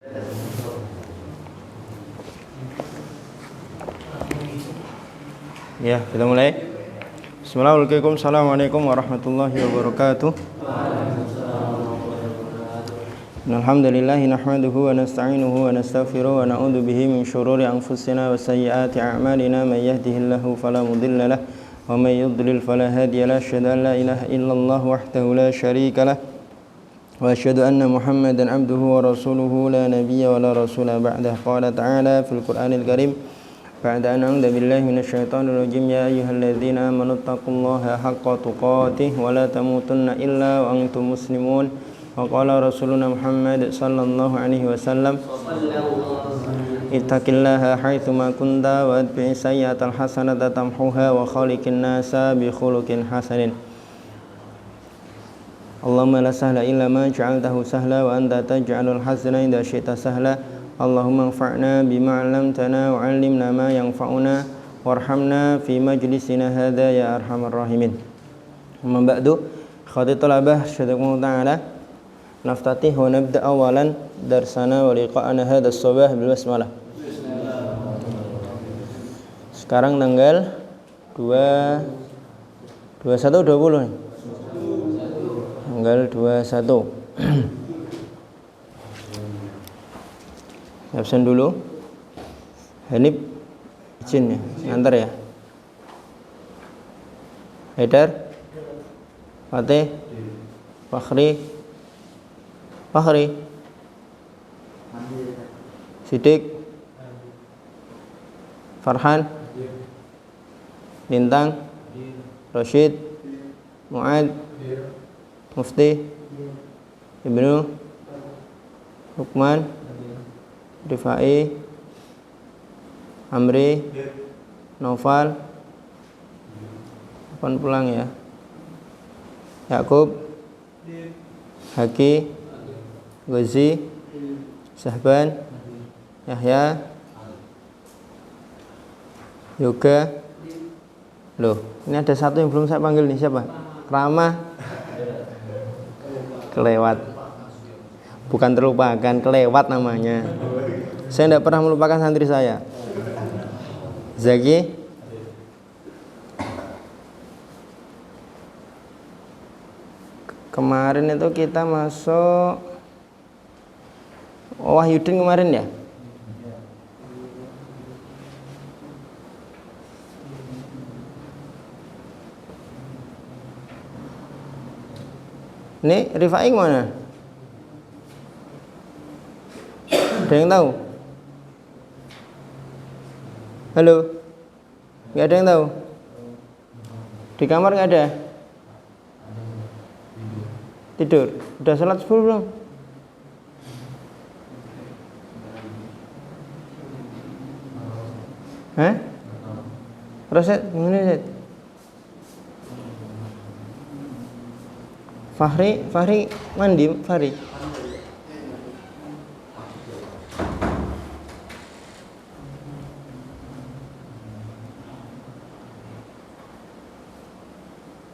Ya, kita mulai. Bismillahirrahmanirrahim. Assalamualaikum warahmatullahi wabarakatuh. Alhamdulillahi nahmaduhu wa nasta'inuhu wa nastaghfiruhu wa na'udzu bihi min shururi anfusina wa sayyiati a'malina may yahdihillahu fala mudilla lahu wa may yudlil fala hadiya lahu. Asyhadu an la ilaha illallah wahdahu la syarika lahu wa asyhadu anna Muhammadan 'abduhu wa rasuluhu la nabiyya wa la rasula ba'dahu. Qala ta'ala fil Qur'anil Karim ba'da an a'udzu billahi minasyaitonir rajim ya ayyuhalladzina amanu taqullaha haqqa tuqatih wa la tamutunna illa wa antum muslimun. Wa qala rasuluna Muhammad sallallahu alaihi wasallam ittaqillaha haitsu ma kunta wa atbi'is sayyi'atal hasanata tamhuha wa khaliqin nasa bi khuluqin hasanin. Allahumma la sahla illa ma ja'altahu sahla wa anta taj'alul hazna idza syi'ta sahla. Allahumma anfa'na bima 'allamtana wa 'allimna ma yanfa'una warhamna fi majlisina hadza ya arhamar rahimin. Amma ba'du, khadhi talabah syadakum ta'ala naftatih wa nabda awalan darsana wa liqa'ana hadha as-sabah bil basmalah. Sekarang tanggal 21 20 tanggal 21. Absen dulu. Hanif izin ya, ngantar ya. Haidar, Fatih, Fakhri, Sidik, Farhan, Lintang, Rashid, Mu'ad, Mufti, Ibnu, Lukman, Rifai, Amri, Naufal, kapan pulang ya? Yakub, Haki, Ghazi, Sahban, Yahya, Yoga. Loh, ini ada satu yang belum saya panggil nih, siapa? Rama. Kelewat. Bukan terlupakan, kelewat namanya. Saya tidak pernah melupakan santri saya. Zaki, kemarin itu kita masuk Wahyudin kemarin ya. Ini Rifai mana? Ada yang tahu? Halo? Nggak ada yang tahu? Di kamar nggak ada? Tidur? Udah sholat subuh belum? Hah? Roset? Gimana Roset? Fahri mandi Fahri.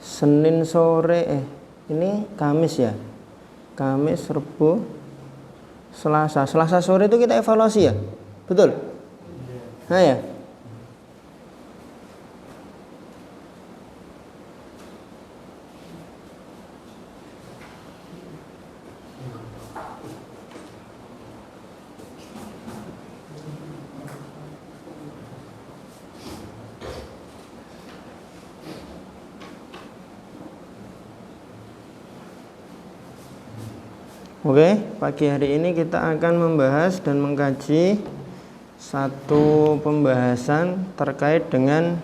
Senin sore ini Kamis ya. Kamis, Rebo, Selasa. Selasa sore itu kita evaluasi ya. Betul? Nah ya. Oke, pagi hari ini kita akan membahas dan mengkaji satu pembahasan terkait dengan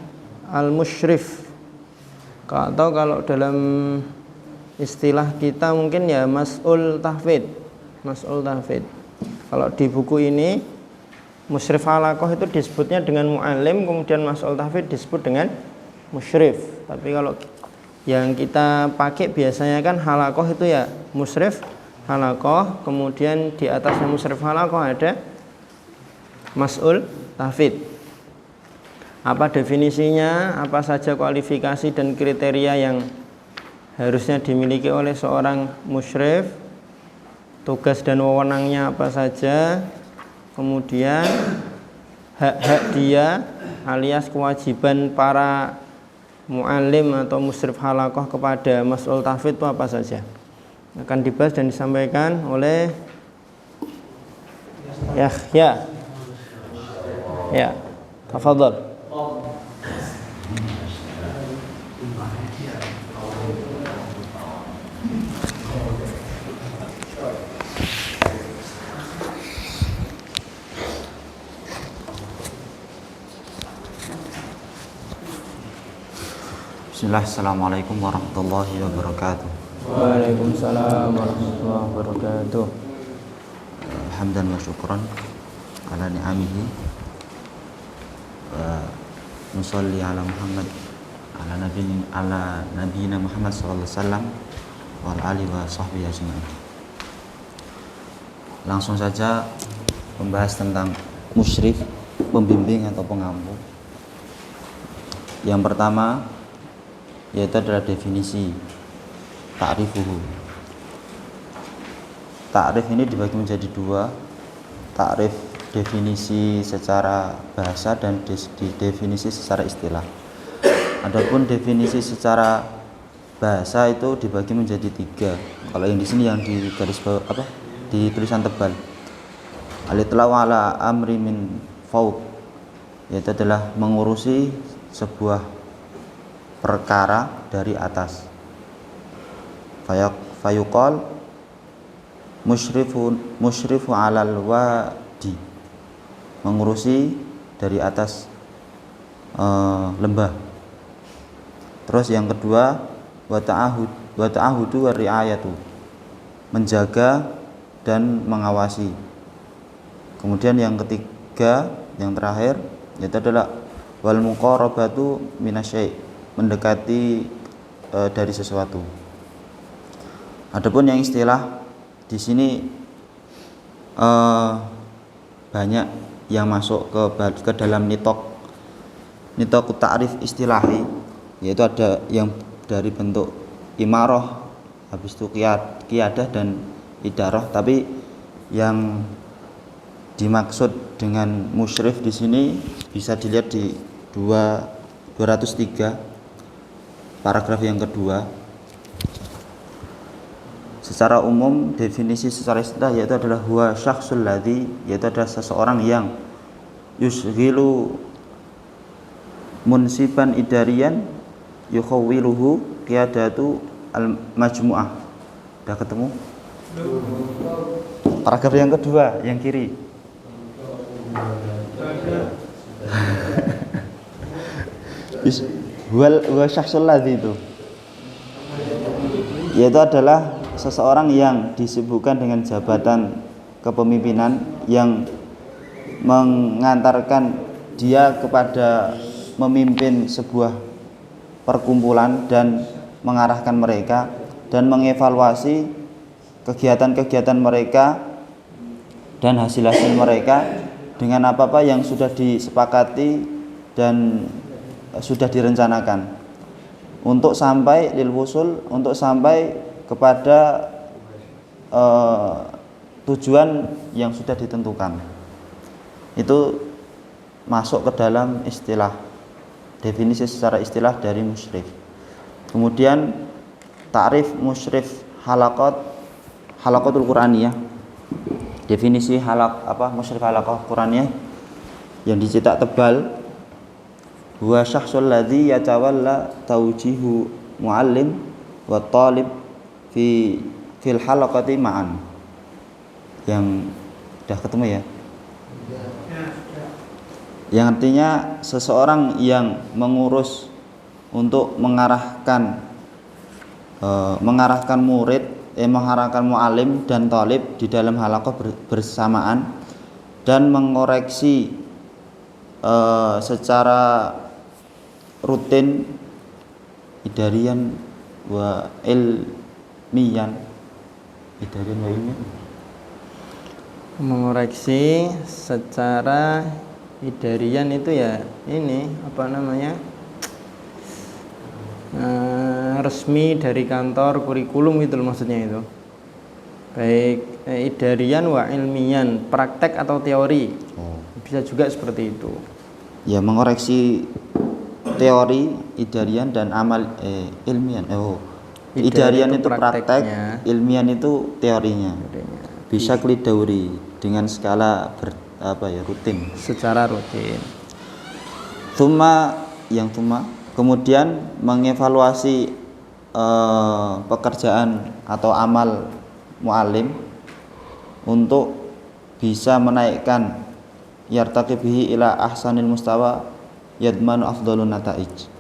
al-musyrif. Atau kalau dalam istilah kita mungkin ya mas'ul tahfidz. Mas'ul tahfidz. Kalau di buku ini musyrif halaqah itu disebutnya dengan mu'allim, kemudian mas'ul tahfidz disebut dengan musyrif. Tapi kalau yang kita pakai biasanya kan halaqah itu ya musyrif halaqah, kemudian di atasnya musyrif halaqah ada mas'ul tahfidz. Apa definisinya, apa saja kualifikasi dan kriteria yang harusnya dimiliki oleh seorang musyrif, tugas dan wewenangnya apa saja, kemudian hak-hak dia alias kewajiban para mu'allim atau musyrif halaqah kepada mas'ul tahfidz itu apa saja. Akan dibahas dan disampaikan oleh Yahya. Ya, tafadhol. Bismillah, assalamualaikum warahmatullahi wabarakatuh. Waalaikumsalam warahmatullahi wabarakatuh. Hamdan wa syukran ala ni'amihi wa nusalli ala Muhammad ala nabiyina Muhammad sallallahu alaihi wasallam wa ala alihi wa sahbihi ajma'in. Langsung saja membahas tentang musyrif, pembimbing atau pengampu. Yang pertama yaitu adalah definisi ta'rifuhu. Ta'rif ini dibagi menjadi dua, ta'rif definisi secara bahasa dan definisi secara istilah. Adapun definisi secara bahasa itu dibagi menjadi tiga. Kalau yang di sini yang di garis bawah di tulisan tebal, al-itlau ala amri min fauq, yaitu adalah mengurusi sebuah perkara dari atas. Fayuqal musyrifu alal wadi, mengurusi dari atas lembah. Terus yang kedua wa ta'ahudu wa ri'ayatu, menjaga dan mengawasi. Kemudian yang ketiga, yang terakhir yaitu adalah wal muqarabatu minasyai', mendekati dari sesuatu. Adapun yang istilah di sini banyak yang masuk ke dalam nitok ta'rif istilahi, yaitu ada yang dari bentuk imarah, habis itu qiyadah dan idarah. Tapi yang dimaksud dengan musyrif di sini bisa dilihat di 203 paragraf yang kedua. Secara umum definisi secara istilah yaitu adalah huwa syakhsul ladzi, yaitu adalah seseorang yang yusghilu munsiban idarian yukhawwiluhu qiyadatu al-majmu'ah. Udah ketemu? Paragraf yang kedua, yang kiri. Huwa syakhsul ladzi itu yaitu adalah seseorang yang disibukkan dengan jabatan kepemimpinan yang mengantarkan dia kepada memimpin sebuah perkumpulan dan mengarahkan mereka dan mengevaluasi kegiatan-kegiatan mereka dan hasil-hasil mereka dengan apa-apa yang sudah disepakati dan sudah direncanakan untuk sampai lil wusul, untuk sampai kepada tujuan yang sudah ditentukan. Itu masuk ke dalam istilah, definisi secara istilah dari musyrif. Kemudian ta'rif musyrif halaqatul Qur'aniyah. Definisi musyrif halaqah Qur'aniyah yang dicetak tebal, huwa syakhsul ladzi yatawalla taujihu muallim wa talib fil halaqati ma'an. Yang udah ketemu ya? Yang artinya seseorang yang mengurus untuk mengarahkan mengarahkan muallim dan talib di dalam halaqah bersamaan dan mengoreksi secara rutin idarian wa ilmiyan, mengoreksi secara idarian itu ya ini resmi dari kantor kurikulum itu maksudnya itu, baik idarian wa ilmian, praktek atau teori. Oh. Bisa juga seperti itu. Ya, mengoreksi teori idarian dan amal ilmian. Oh. Idarian itu praktek, ilmian itu teorinya. Bisa klidauri dengan skala rutin. Secara rutin. Kemudian mengevaluasi pekerjaan atau amal mu'alim untuk bisa menaikkan yartaqi bihi ila ahsanil mustawa yadmanu afdhalun nataij,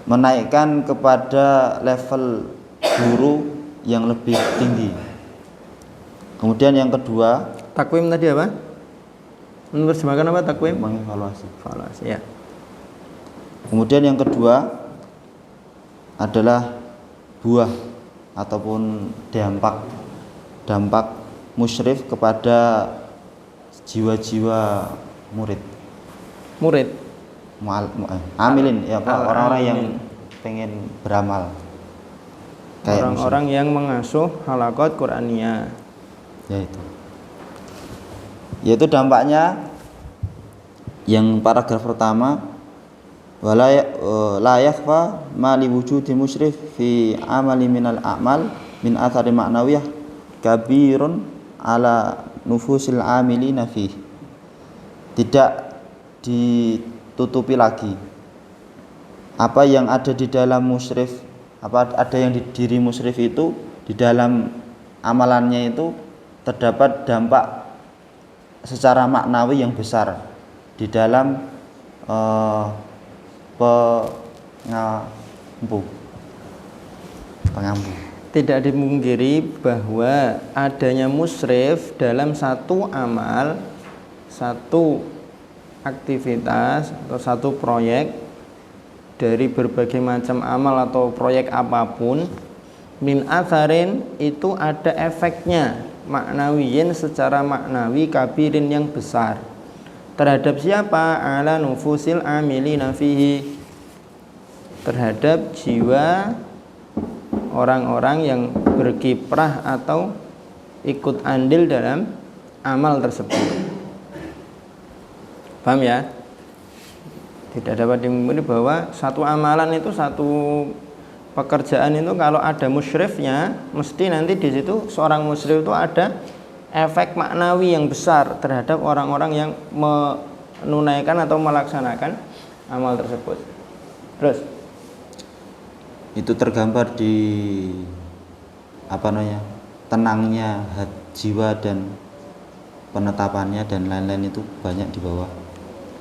menaikkan kepada level guru yang lebih tinggi. Kemudian yang kedua, takwim tadi apa? Menerjemahkan apa takwim? Mengevaluasi. Evaluasi, ya. Kemudian yang kedua adalah buah ataupun dampak musyrif kepada jiwa-jiwa murid. Amilin ya Pak, orang-orang yang pengen beramal. Kayak orang-orang yang mengasuh halaqat Qur'aniyah. Yaitu dampaknya yang paragraf pertama, la yakhfa ma li wujudi musyrif fi amali minal a'mal min athari ma'nawiyah kabirun ala nufusil amilina fi. Tidak ditutupi lagi apa yang ada di dalam musyrif, ada yang di diri musyrif itu, di dalam amalannya itu terdapat dampak secara maknawi yang besar di dalam pengampu. Tidak dimungkiri bahwa adanya musyrif dalam satu amal, satu aktivitas atau satu proyek dari berbagai macam amal atau proyek apapun, min atharin itu ada efeknya maknawiyin, secara maknawi, kabirin yang besar terhadap siapa? Ala nufusil amilina fihi, terhadap jiwa orang-orang yang berkiprah atau ikut andil dalam amal tersebut. Paham ya? Tidak dapat dimungkiri bahwa satu amalan itu, satu pekerjaan itu kalau ada musyrifnya, mesti nanti di situ seorang musyrif itu ada efek maknawi yang besar terhadap orang-orang yang menunaikan atau melaksanakan amal tersebut. Terus itu tergambar di tenangnya jiwa dan penetapannya dan lain-lain, itu banyak di bawah.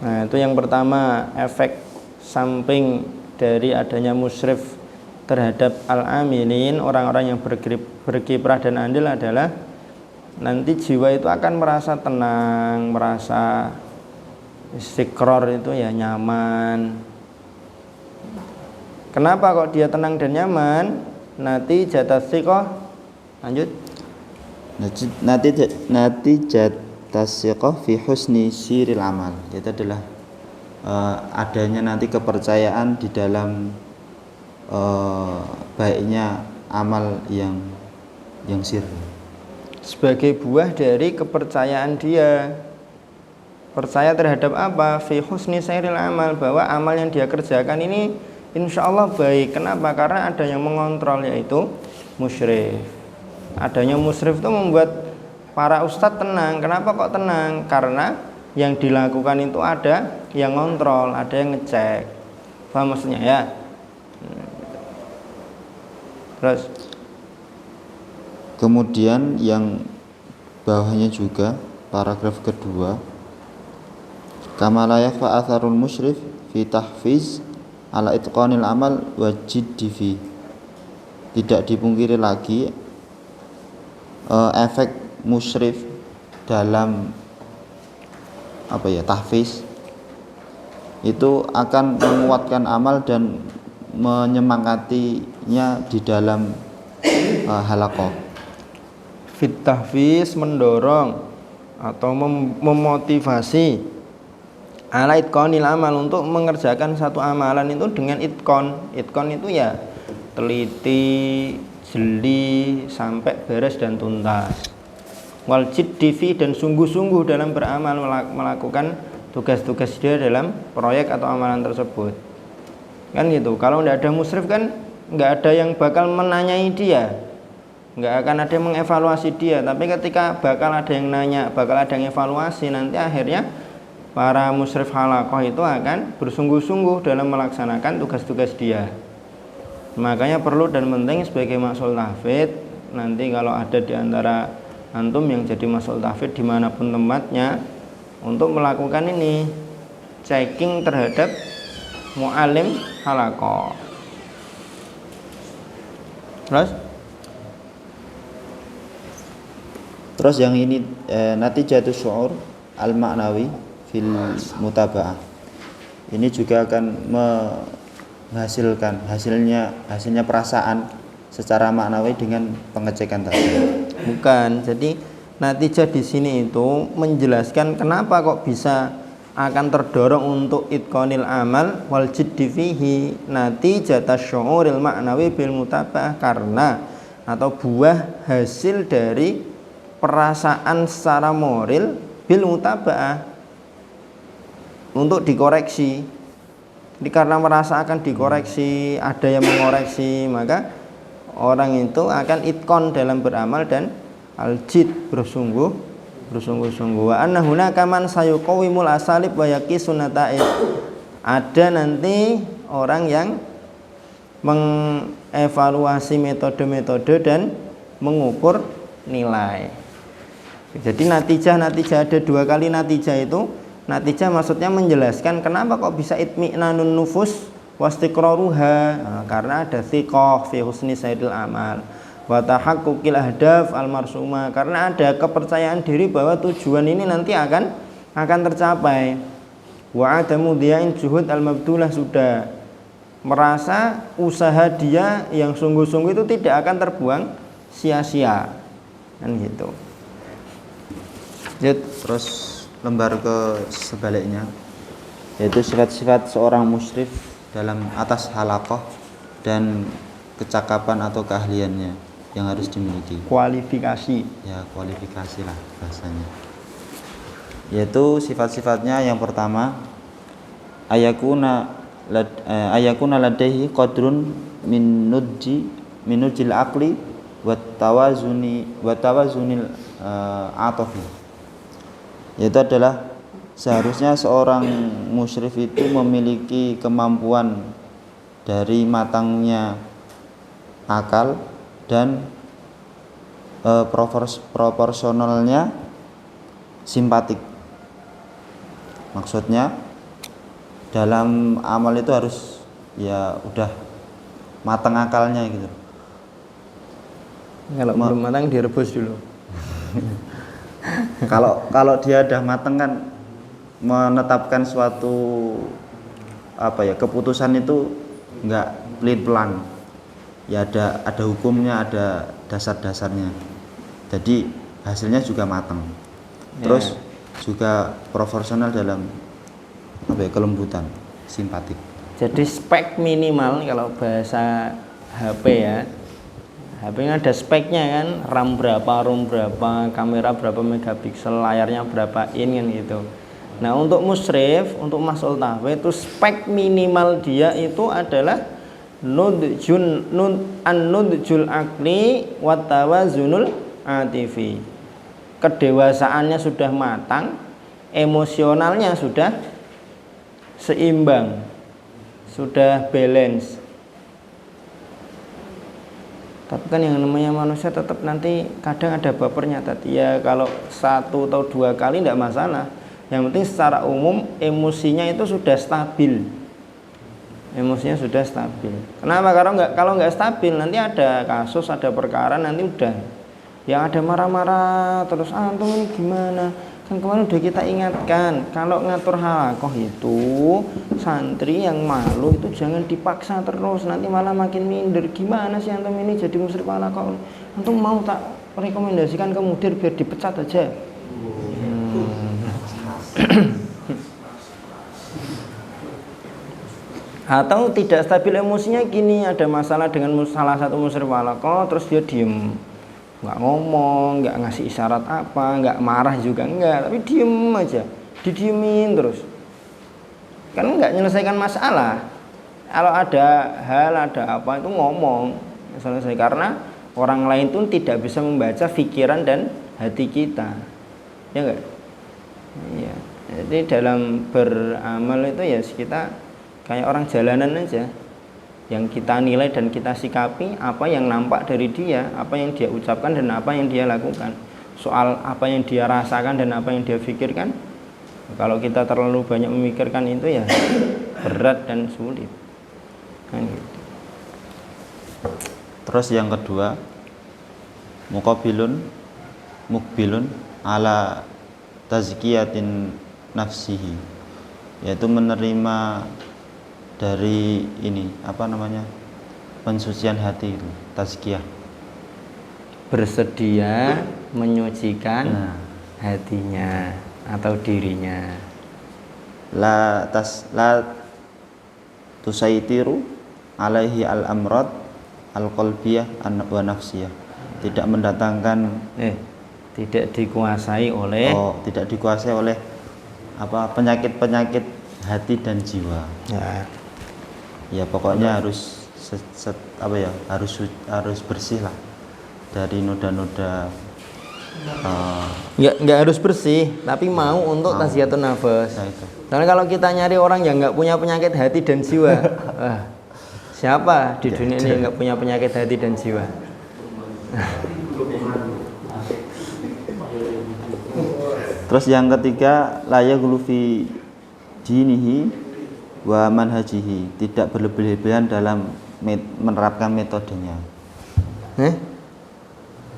Nah, itu yang pertama, efek samping dari adanya musyrif terhadap al-amilin, orang-orang yang berkiprah dan andil adalah nanti jiwa itu akan merasa tenang, merasa istiqrar, itu ya nyaman. Kenapa kok dia tenang dan nyaman? Nanti jatah siqah, lanjut. Nanti jatah siqah fi husni siril amal. Itu adalah adanya nanti kepercayaan di dalam baiknya amal yang sir. Sebagai buah dari kepercayaan dia. Percaya terhadap apa? Fi husni siril amal, bahwa amal yang dia kerjakan ini insya Allah baik. Kenapa? Karena ada yang mengontrol, yaitu musyrif. Adanya musyrif itu membuat para ustadz tenang. Kenapa kok tenang? Karena yang dilakukan itu ada yang ngontrol, ada yang ngecek. Paham maksudnya ya? Terus kemudian yang bawahnya juga paragraf kedua, kama la yakhfa atharul musyrif fi tahfiz ala itqanil amal wa jiddi fi. Tidak dipungkiri lagi efek musyrif dalam tahfiz itu akan menguatkan amal dan menyemangatinya di dalam halaqah. Fit tahfiz, mendorong atau memotivasi ala itqanil amal, untuk mengerjakan satu amalan itu dengan itqan. Itqan itu ya teliti, jeli sampai beres dan tuntas. Wal jiddi fi, dan sungguh-sungguh dalam beramal, melakukan tugas-tugas dia dalam proyek atau amalan tersebut. Kan gitu. Kalau tidak ada musrif kan nggak ada yang bakal menanyai dia, nggak akan ada yang mengevaluasi dia. Tapi ketika bakal ada yang nanya, bakal ada yang evaluasi, nanti akhirnya para musrif halaqah itu akan bersungguh-sungguh dalam melaksanakan tugas-tugas dia. Makanya perlu dan penting sebagai mas'ul tahfidz, nanti kalau ada di antara antum yang jadi mas'ul tahfidz dimanapun tempatnya, untuk melakukan ini checking terhadap mu'alim halaqah. Terus yang ini natijatus syu'ur al-ma'nawi fil mutaba'ah. Ini juga akan menghasilkan hasilnya perasaan secara maknawi dengan pengecekan tadi. Bukan. Jadi natijah di sini itu menjelaskan kenapa kok bisa akan terdorong untuk itqanil amal wal jiddi fihi, natijatus syu'uril ma'nawi bil mutaba'ah, karena atau buah hasil dari perasaan secara moral bil mutaba'ah, untuk dikoreksi. Jadi karena merasa akan dikoreksi, ada yang mengoreksi, maka orang itu akan itqan dalam beramal dan al-jid, bersungguh-sungguh. Wa anna hunaka man sayuqawimul asalib wa yaqisun nata'ib. Ada nanti orang yang mengevaluasi metode-metode dan mengukur nilai. Jadi natijah ada 2 kali natijah itu. Natijah maksudnya menjelaskan kenapa kok bisa itmi'nanun nufus wastiqraruha, karena ada thiqah fi husni saidil amal wa tahaqquqil ahdaf al-marsumah, karena ada kepercayaan diri bahwa tujuan ini nanti akan tercapai. Wa adamu dhiya'in juhud al-mabdulah, sudah merasa usaha dia yang sungguh-sungguh itu tidak akan terbuang sia-sia, kan gitu. Terus lembar ke sebaliknya, yaitu sifat-sifat seorang musyrif dalam atas halaqah dan kecakapan atau keahliannya yang harus dimiliki. Kualifikasi. Ya, kualifikasi lah bahasanya. Yaitu sifat-sifatnya, yang pertama ayakuna ladaihi qadrun minujil aqli wa tawazunil atafi. Yaitu adalah seharusnya seorang musyrif itu memiliki kemampuan dari matangnya akal dan proporsionalnya simpatik. Maksudnya dalam amal itu harus ya udah matang akalnya gitu. Kalau belum matang direbus dulu. Kalau dia udah matang kan menetapkan suatu keputusan itu enggak pelan-pelan. Ya ada hukumnya, ada dasar-dasarnya. Jadi hasilnya juga matang. Terus juga proporsional dalam kelembutan, simpatik. Jadi spek minimal kalau bahasa HP ya. HP-nya ada speknya kan, RAM berapa, ROM berapa, kamera berapa megapiksel, layarnya berapa in kan gitu. Nah, untuk musyrif, untuk mas'ul tahfidz itu spek minimal dia itu adalah nudjul akli wa tawazunul atifi. Kedewasaannya sudah matang, emosionalnya sudah seimbang, sudah balance. Tapi kan yang namanya manusia tetap nanti kadang ada bapernya tadi ya. Kalau 1 atau 2 kali tidak masalah. Yang penting secara umum emosinya itu sudah stabil. Emosinya sudah stabil. Kenapa? Kalau nggak stabil nanti ada kasus, ada perkara, nanti udah yang ada marah-marah terus, antum ini gimana? Kan kemarin udah kita ingatkan, kalau ngatur halaqah itu santri yang malu itu jangan dipaksa terus, nanti malah makin minder. Gimana sih antum ini jadi musyrif halaqah? Antum mau tak rekomendasikan ke mudir biar dipecat aja? Atau tidak stabil emosinya gini, ada masalah dengan salah satu musyrif halaqah, terus dia diem, nggak ngomong, nggak ngasih isyarat apa, nggak marah juga enggak, tapi diem aja, didiemin terus, kan nggak menyelesaikan masalah. Kalau ada hal, ada apa itu ngomong selesai, karena orang lain pun tidak bisa membaca pikiran dan hati kita, ya enggak? Iya. Jadi dalam beramal itu ya kita kayak orang jalanan aja, yang kita nilai dan kita sikapi apa yang nampak dari dia, apa yang dia ucapkan dan apa yang dia lakukan. Soal apa yang dia rasakan dan apa yang dia pikirkan, kalau kita terlalu banyak memikirkan itu ya berat dan sulit kan gitu. Terus yang kedua, mukbilun ala tazkiyatin nafsihi, yaitu menerima dari ini apa namanya, pensucian hati itu, tazkiyah. Bersedia menyucikan hatinya atau dirinya. La tusaitiru alaihi al-amrad al-qalbiyah wa nafsiyah. Tidak mendatangkan tidak dikuasai oleh tidak dikuasai oleh apa, penyakit-penyakit hati dan jiwa. Ya pokoknya harus harus bersih lah dari noda-noda. Nggak harus bersih, tapi mau untuk tazkiyatun nafas. Karena kalau kita nyari orang yang nggak punya penyakit hati dan jiwa, siapa di dunia ini yang nggak punya penyakit hati dan jiwa? Terus yang ketiga, la yaghlu fi dinihi wa manhajihi, tidak berlebihan dalam menerapkan metodenya.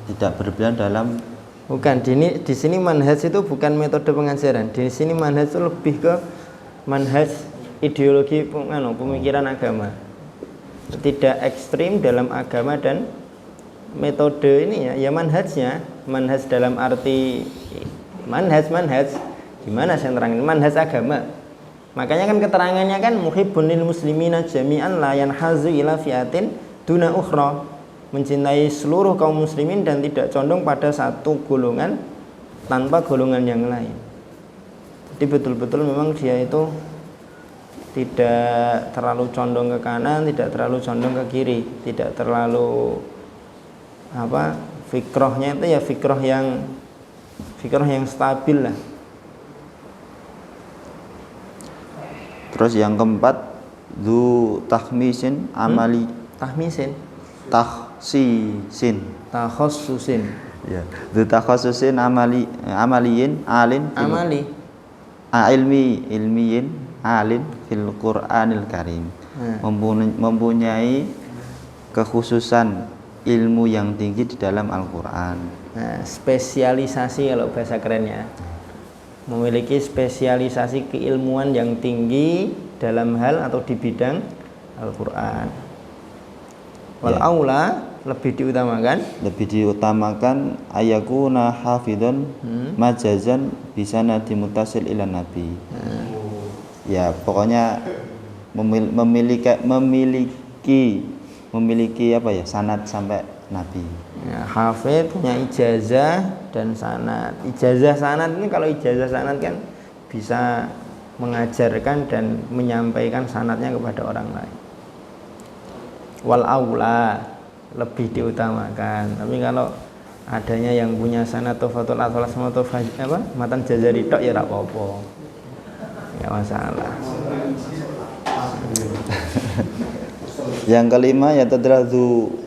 Tidak berlebihan dalam, bukan di sini manhaj itu bukan metode pengajaran. Di sini manhaj itu lebih ke manhaj ideologi pemikiran agama. Tidak ekstrim dalam agama dan metode ini ya manhajnya, manhaj dalam arti manhaj gimana saya terangin, manhaj agama. Makanya kan keterangannya kan muhibbun lil muslimina jami'an la yanhazu ila fi'atin duna ukhra, mencintai seluruh kaum muslimin dan tidak condong pada satu golongan tanpa golongan yang lain. Jadi betul-betul memang dia itu tidak terlalu condong ke kanan, tidak terlalu condong ke kiri, tidak terlalu fikrohnya itu ya fikroh yang stabil lah. Terus yang keempat, du tahmisin amali, takhassusin ya, du takhassusin amaliyin alin ilmiyin alin fil Qur'anil Karim, mempunyai kekhususan ilmu yang tinggi di dalam Al-Quran. Spesialisasi kalau bahasa kerennya, memiliki spesialisasi keilmuan yang tinggi dalam hal atau di bidang Al-Quran. Wal aula, lebih diutamakan ayakuna hafidhon majazan bisanadi mutasil ila nabi. Ya pokoknya memiliki apa ya, sanad sampai nabi. Ya, hafid punya ijazah dan sanad. Ijazah sanad ini, kalau ijazah sanad kan bisa mengajarkan dan menyampaikan sanadnya kepada orang lain. Wal aula, lebih diutamakan. Tapi kalau adanya yang punya sanad Tuhfatul Athlas sama matan jazari tok ya ora apa-apa. Ya masalah. Yang kelima, ya tadradu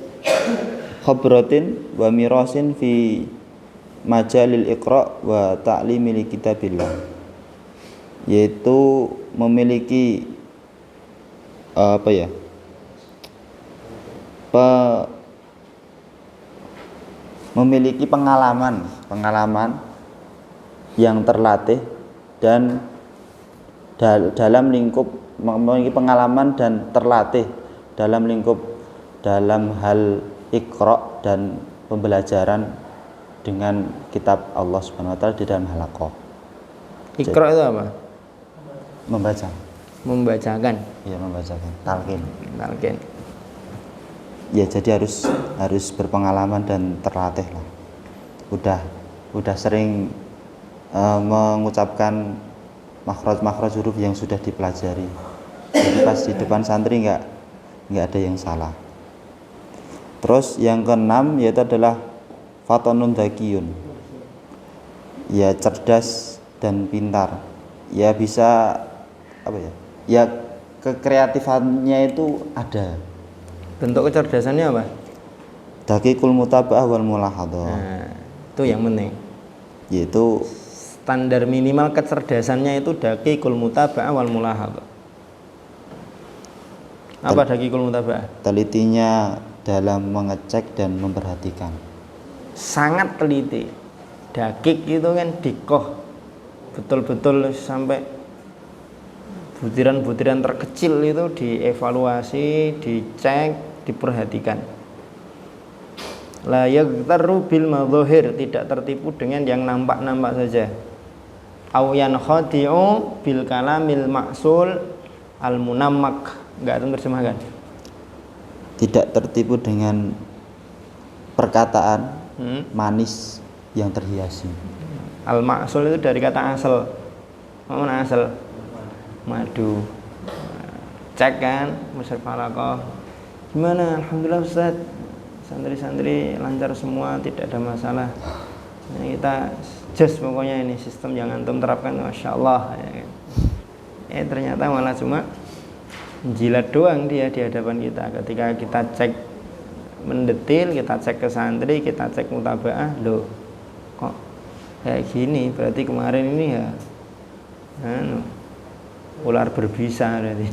khabratin wa mirasin fi majalil iqra wa ta'limi li kitabillah, yaitu memiliki memiliki pengalaman yang terlatih dan dalam lingkup, memiliki pengalaman dan terlatih dalam lingkup dalam hal iqra dan pembelajaran dengan kitab Allah Subhanahu wa taala di dalam halaqah. Iqra itu apa? Membaca. membacakan. Ya, membacakan talqin. Talqin. Ya, jadi harus berpengalaman dan terlatih lah. Udah sering mengucapkan makhraj huruf yang sudah dipelajari. Jadi pas di depan santri nggak ada yang salah. Terus yang keenam yaitu adalah fatonun dzakiyun. Ya, cerdas dan pintar. Ya, bisa apa ya? Ya, kekreatifannya itu ada. Bentuk kecerdasannya apa? Daqiqul mutaba'ah wal mulahadhah. Nah, itu yang penting. Yaitu Standar minimal kecerdasannya itu daqiqul mutaba'ah wal mulahadhah. Apa daqiqul mutaba'ah? telitinya dalam mengecek dan memperhatikan. Sangat teliti. Daqiq itu kan dikoh, betul-betul sampai butiran-butiran terkecil itu dievaluasi, dicek, diperhatikan. La yaghtarru bil madhahir, tidak tertipu dengan yang nampak-nampak saja. Au yankhadi'u bil kalamil ma'sul al munammak. Enggak tahu terjemahkan. Tidak tertipu dengan perkataan manis yang terhiasi. Al ma'sul itu dari kata asal. Mana asal? Madu. Cek kan, Musyrif Halaqah. Gimana? Alhamdulillah Ustaz. Santri-santri lancar semua, tidak ada masalah. Nah, kita just pokoknya ini sistem yang antum terapkan, masya Allah. Ya kan? Ternyata malah cuma jilat doang dia di hadapan kita. Ketika kita cek mendetil, kita cek ke santri, kita cek mutabaah, loh kok kayak gini? Berarti kemarin ini ya ular berbisa berarti.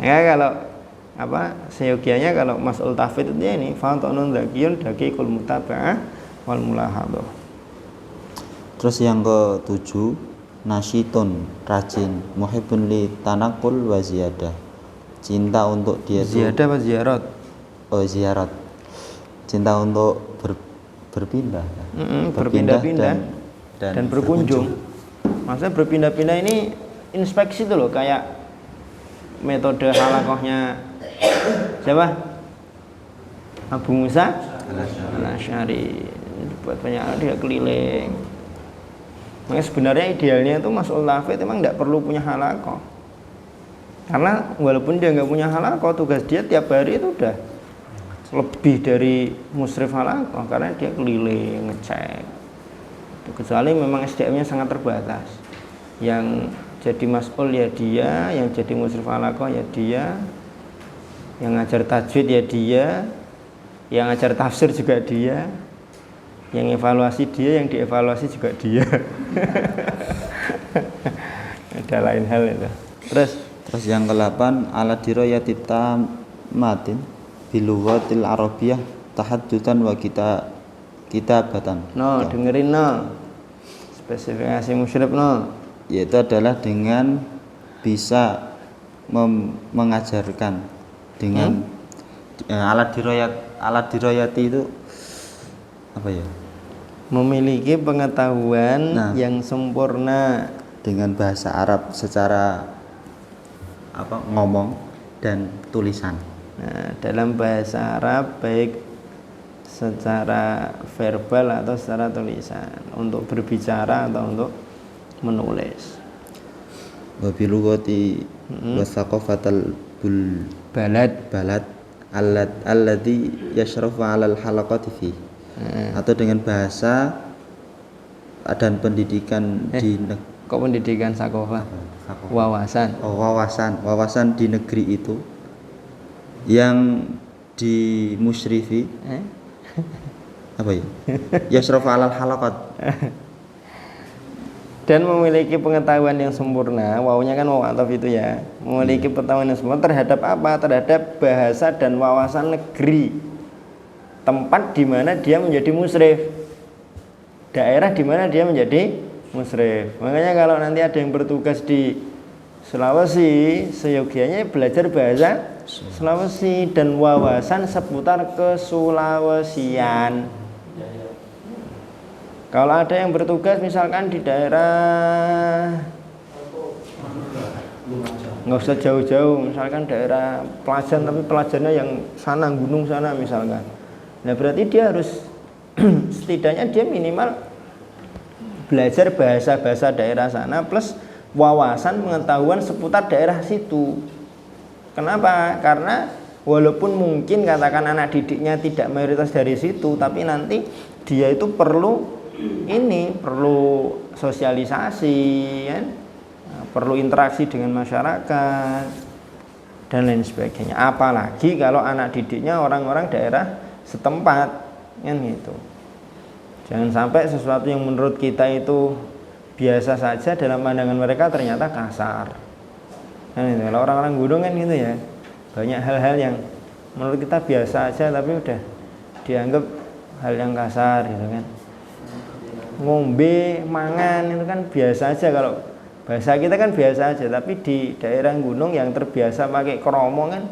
Ya, kalau seyogianya kalau mas'ul tahfidz itu ini fatonun dzakiyun daqiqul mutaba'ah wal mulahadhah. Terus yang ke-7, nasyitun, rajin, muhibbun li tanakul wa ziyadah. Cinta untuk dia itu ziyadah apa ziyarat? Oh, ziyarat. Cinta untuk berpindah. Berpindah-pindah dan berkunjung. Maksudnya berpindah-pindah ini inspeksi itu loh, kayak metode halaqahnya siapa? Abu Musa Al-Asy'ari. Buat banyak dia keliling. Makanya sebenarnya idealnya itu mas'ul tahfidz memang tidak perlu punya halaqah. Karena walaupun dia nggak punya halaqah, tugas dia tiap hari itu udah lebih dari musyrif halaqah karena dia keliling ngecek. Kecuali memang SDM-nya sangat terbatas. Yang jadi mas'ul ya dia, yang jadi musyrif halaqah ya dia, yang ngajar tajwid ya dia, yang ngajar tafsir juga dia, yang evaluasi dia, yang dievaluasi juga dia. Ada lain hal itu. Terus yang ke-8, ala dirayati tamatin bilughatil arabiyyah tahaddutan wa kitabatan. No, dengerin no. Spesifikasi musyrif no. Yaitu adalah dengan bisa mengajarkan dengan alat dirayati itu apa ya? Memiliki pengetahuan yang sempurna dengan bahasa Arab secara ngomong dan tulisan. Nah, dalam bahasa Arab baik secara verbal atau secara tulisan, untuk berbicara atau untuk menulis. Wa bilughati wa thaqafatal balad alladhi yashrafu 'alal halaqati fi. Atau dengan bahasa dan pendidikan kok pendidikan sakofah? Wawasan. Oh, wawasan di negeri itu yang dimusyrifi apa ya? Yashrafu 'alal halaqat. Dan memiliki pengetahuan yang sempurna, wawunya kan waw ataf itu ya, memiliki pengetahuan yang sempurna terhadap apa? Terhadap bahasa dan wawasan negeri, tempat di mana dia menjadi musyrif, daerah di mana dia menjadi musyrif. Makanya kalau nanti ada yang bertugas di Sulawesi, seyogianya belajar bahasa Sulawesi dan wawasan seputar kesulawesian. Kalau ada yang bertugas misalkan di daerah nggak usah jauh-jauh, misalkan daerah Pelajan tapi pelajarnya yang sana, gunung sana misalkan. Nah berarti dia harus setidaknya dia minimal belajar bahasa-bahasa daerah sana plus wawasan pengetahuan seputar daerah situ. Kenapa? Karena walaupun mungkin katakan anak didiknya tidak mayoritas dari situ, tapi nanti dia itu perlu sosialisasi kan? Perlu interaksi dengan masyarakat dan lain sebagainya. Apalagi kalau anak didiknya orang-orang daerah setempat kan gitu. Jangan sampai sesuatu yang menurut kita itu biasa saja dalam pandangan mereka ternyata kasar. Nah, gitu. Kalau orang-orang gunung kan gitu ya. Banyak hal-hal yang menurut kita biasa aja tapi udah dianggap hal yang kasar gitu kan. Ngombe, mangan itu kan biasa aja, kalau bahasa kita kan biasa aja, tapi di daerah gunung yang terbiasa pakai kromo kan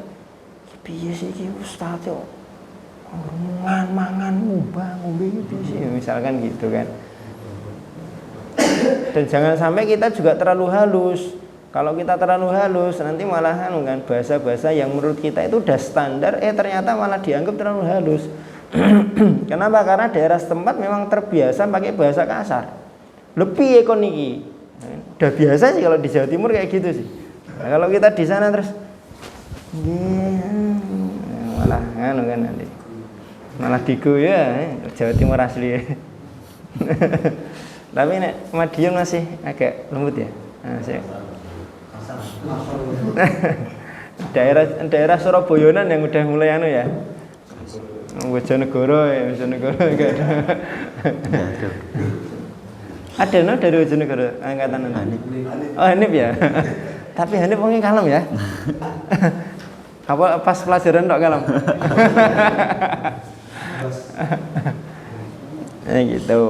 piye sih iki ustaz yo. Mangan, ngombe piye sih misalkan gitu kan. Dan jangan sampai kita juga terlalu halus. Kalau kita terlalu halus nanti malahan kan bahasa-bahasa yang menurut kita itu udah standar ternyata malah dianggap terlalu halus. Kenapa? Karena daerah setempat memang terbiasa pakai bahasa kasar. Lebih ekon iki. Udah biasa sih kalau di Jawa Timur kayak gitu sih. Nah, kalau kita di sana terus malah kan nanti malah digo ya Jawa Timur asli. Tapi nek Madiun masih agak lembut ya. Nah, daerah Surabayanan yang udah mulai ya. Bojonegoro enggak ada. Ada no dari Bojonegoro angkatan Hanif. Oh Hanif ya. Tapi Hanif orangnya kalem ya. Apa pas pelajaran tok kalem. Gitu.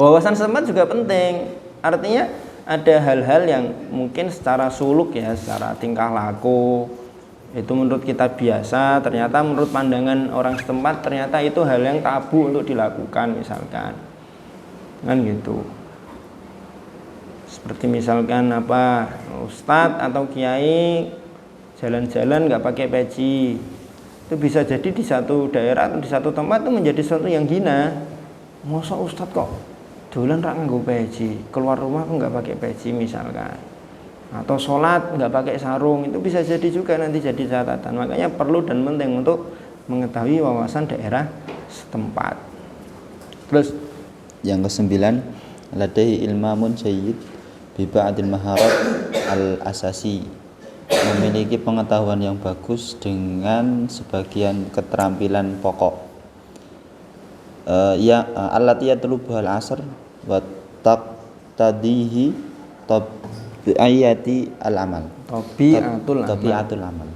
Wawasan setempat juga penting. Artinya ada hal-hal yang mungkin secara suluk ya, secara tingkah laku itu menurut kita biasa, ternyata menurut pandangan orang setempat ternyata itu hal yang tabu untuk dilakukan misalkan kan gitu. Seperti misalkan apa ustadz atau kiai jalan-jalan nggak pakai peci, itu bisa jadi di satu daerah atau di satu tempat itu menjadi sesuatu yang hina. Masa ustadz kok dolan rak nganggo peci, keluar rumah kok nggak pakai peci misalkan, atau sholat nggak pakai sarung, itu bisa jadi juga nanti jadi catatan. Makanya perlu dan penting untuk mengetahui wawasan daerah setempat. Terus yang kesembilan, ladai ilmamun jayyid bi ba'dil maharat al-asasi, memiliki pengetahuan yang bagus dengan sebagian keterampilan pokok. Allati yatlubuhal asr wa taqtadihi tabi'ati al-amal. Tabi'atul amal.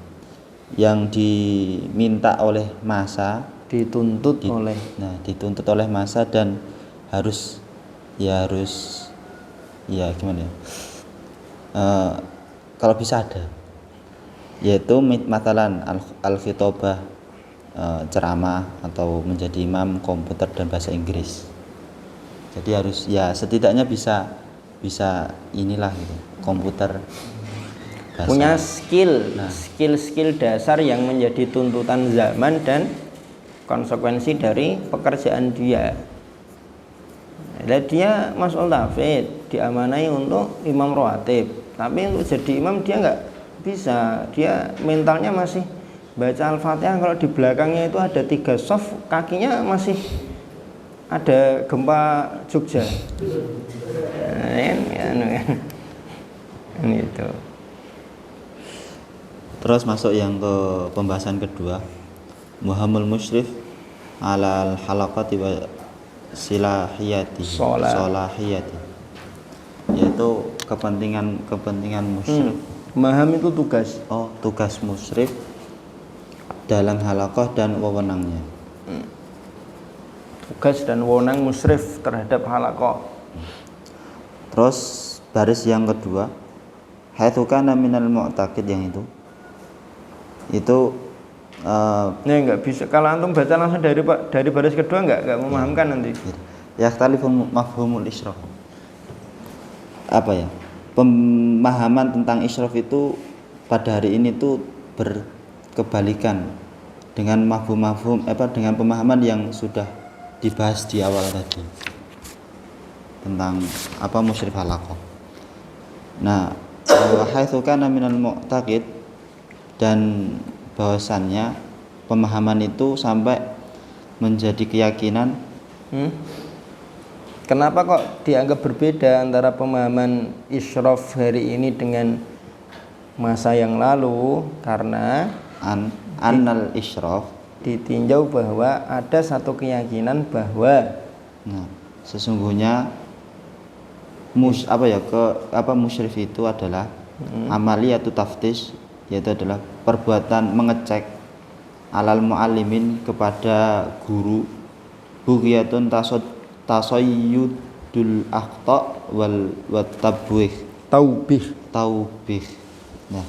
Yang diminta oleh masa, dituntut oleh masa dan harus gimana ya? Kalau bisa ada, yaitu matalan al-khitobah, ceramah atau menjadi imam, komputer dan bahasa Inggris. Jadi harus ya setidaknya bisa inilah gitu, komputer bahasa. Punya skill dasar yang menjadi tuntutan zaman dan konsekuensi dari pekerjaan dia. Dan dia mas'ul tafid, diamanai untuk imam rawatib, tapi untuk jadi imam dia nggak bisa, dia mentalnya masih baca Al-Fatihah, kalau di belakangnya itu ada 3 soft, kakinya masih ada gempa Jogja. Gitu. Terus masuk yang ke pembahasan kedua, muhamul musyrif alal halaqati wa solahiyati, yaitu kepentingan musyrif. Maham itu tugas. Oh, tugas musyrif dalam halaqah dan wewenangnya. Tugas dan wewenang musyrif terhadap halaqah. Terus baris yang kedua, haitsu kana minal mu'taqid, yang itu nggak bisa kalau antum baca langsung dari baris kedua nggak memahamkan nanti. Yakhtalifu mafhumul isyraq. Apa ya? pemahaman tentang isyraf itu pada hari ini tuh berkebalikan dengan mafhum dengan pemahaman yang sudah dibahas di awal tadi tentang musyrif halaqah. Nah, wa haitsu kana minal mu'taqid, dan bahwasannya pemahaman itu sampai menjadi keyakinan. Kenapa kok dianggap berbeda antara pemahaman isyraf hari ini dengan masa yang lalu? Karena annal isyraf, ditinjau bahwa ada satu keyakinan bahwa sesungguhnya musyrif itu adalah amaliyatu taftish, yaitu adalah perbuatan mengecek alal muallimin kepada guru, bughiyatun tasayyudul akhta wal taubih. Nah,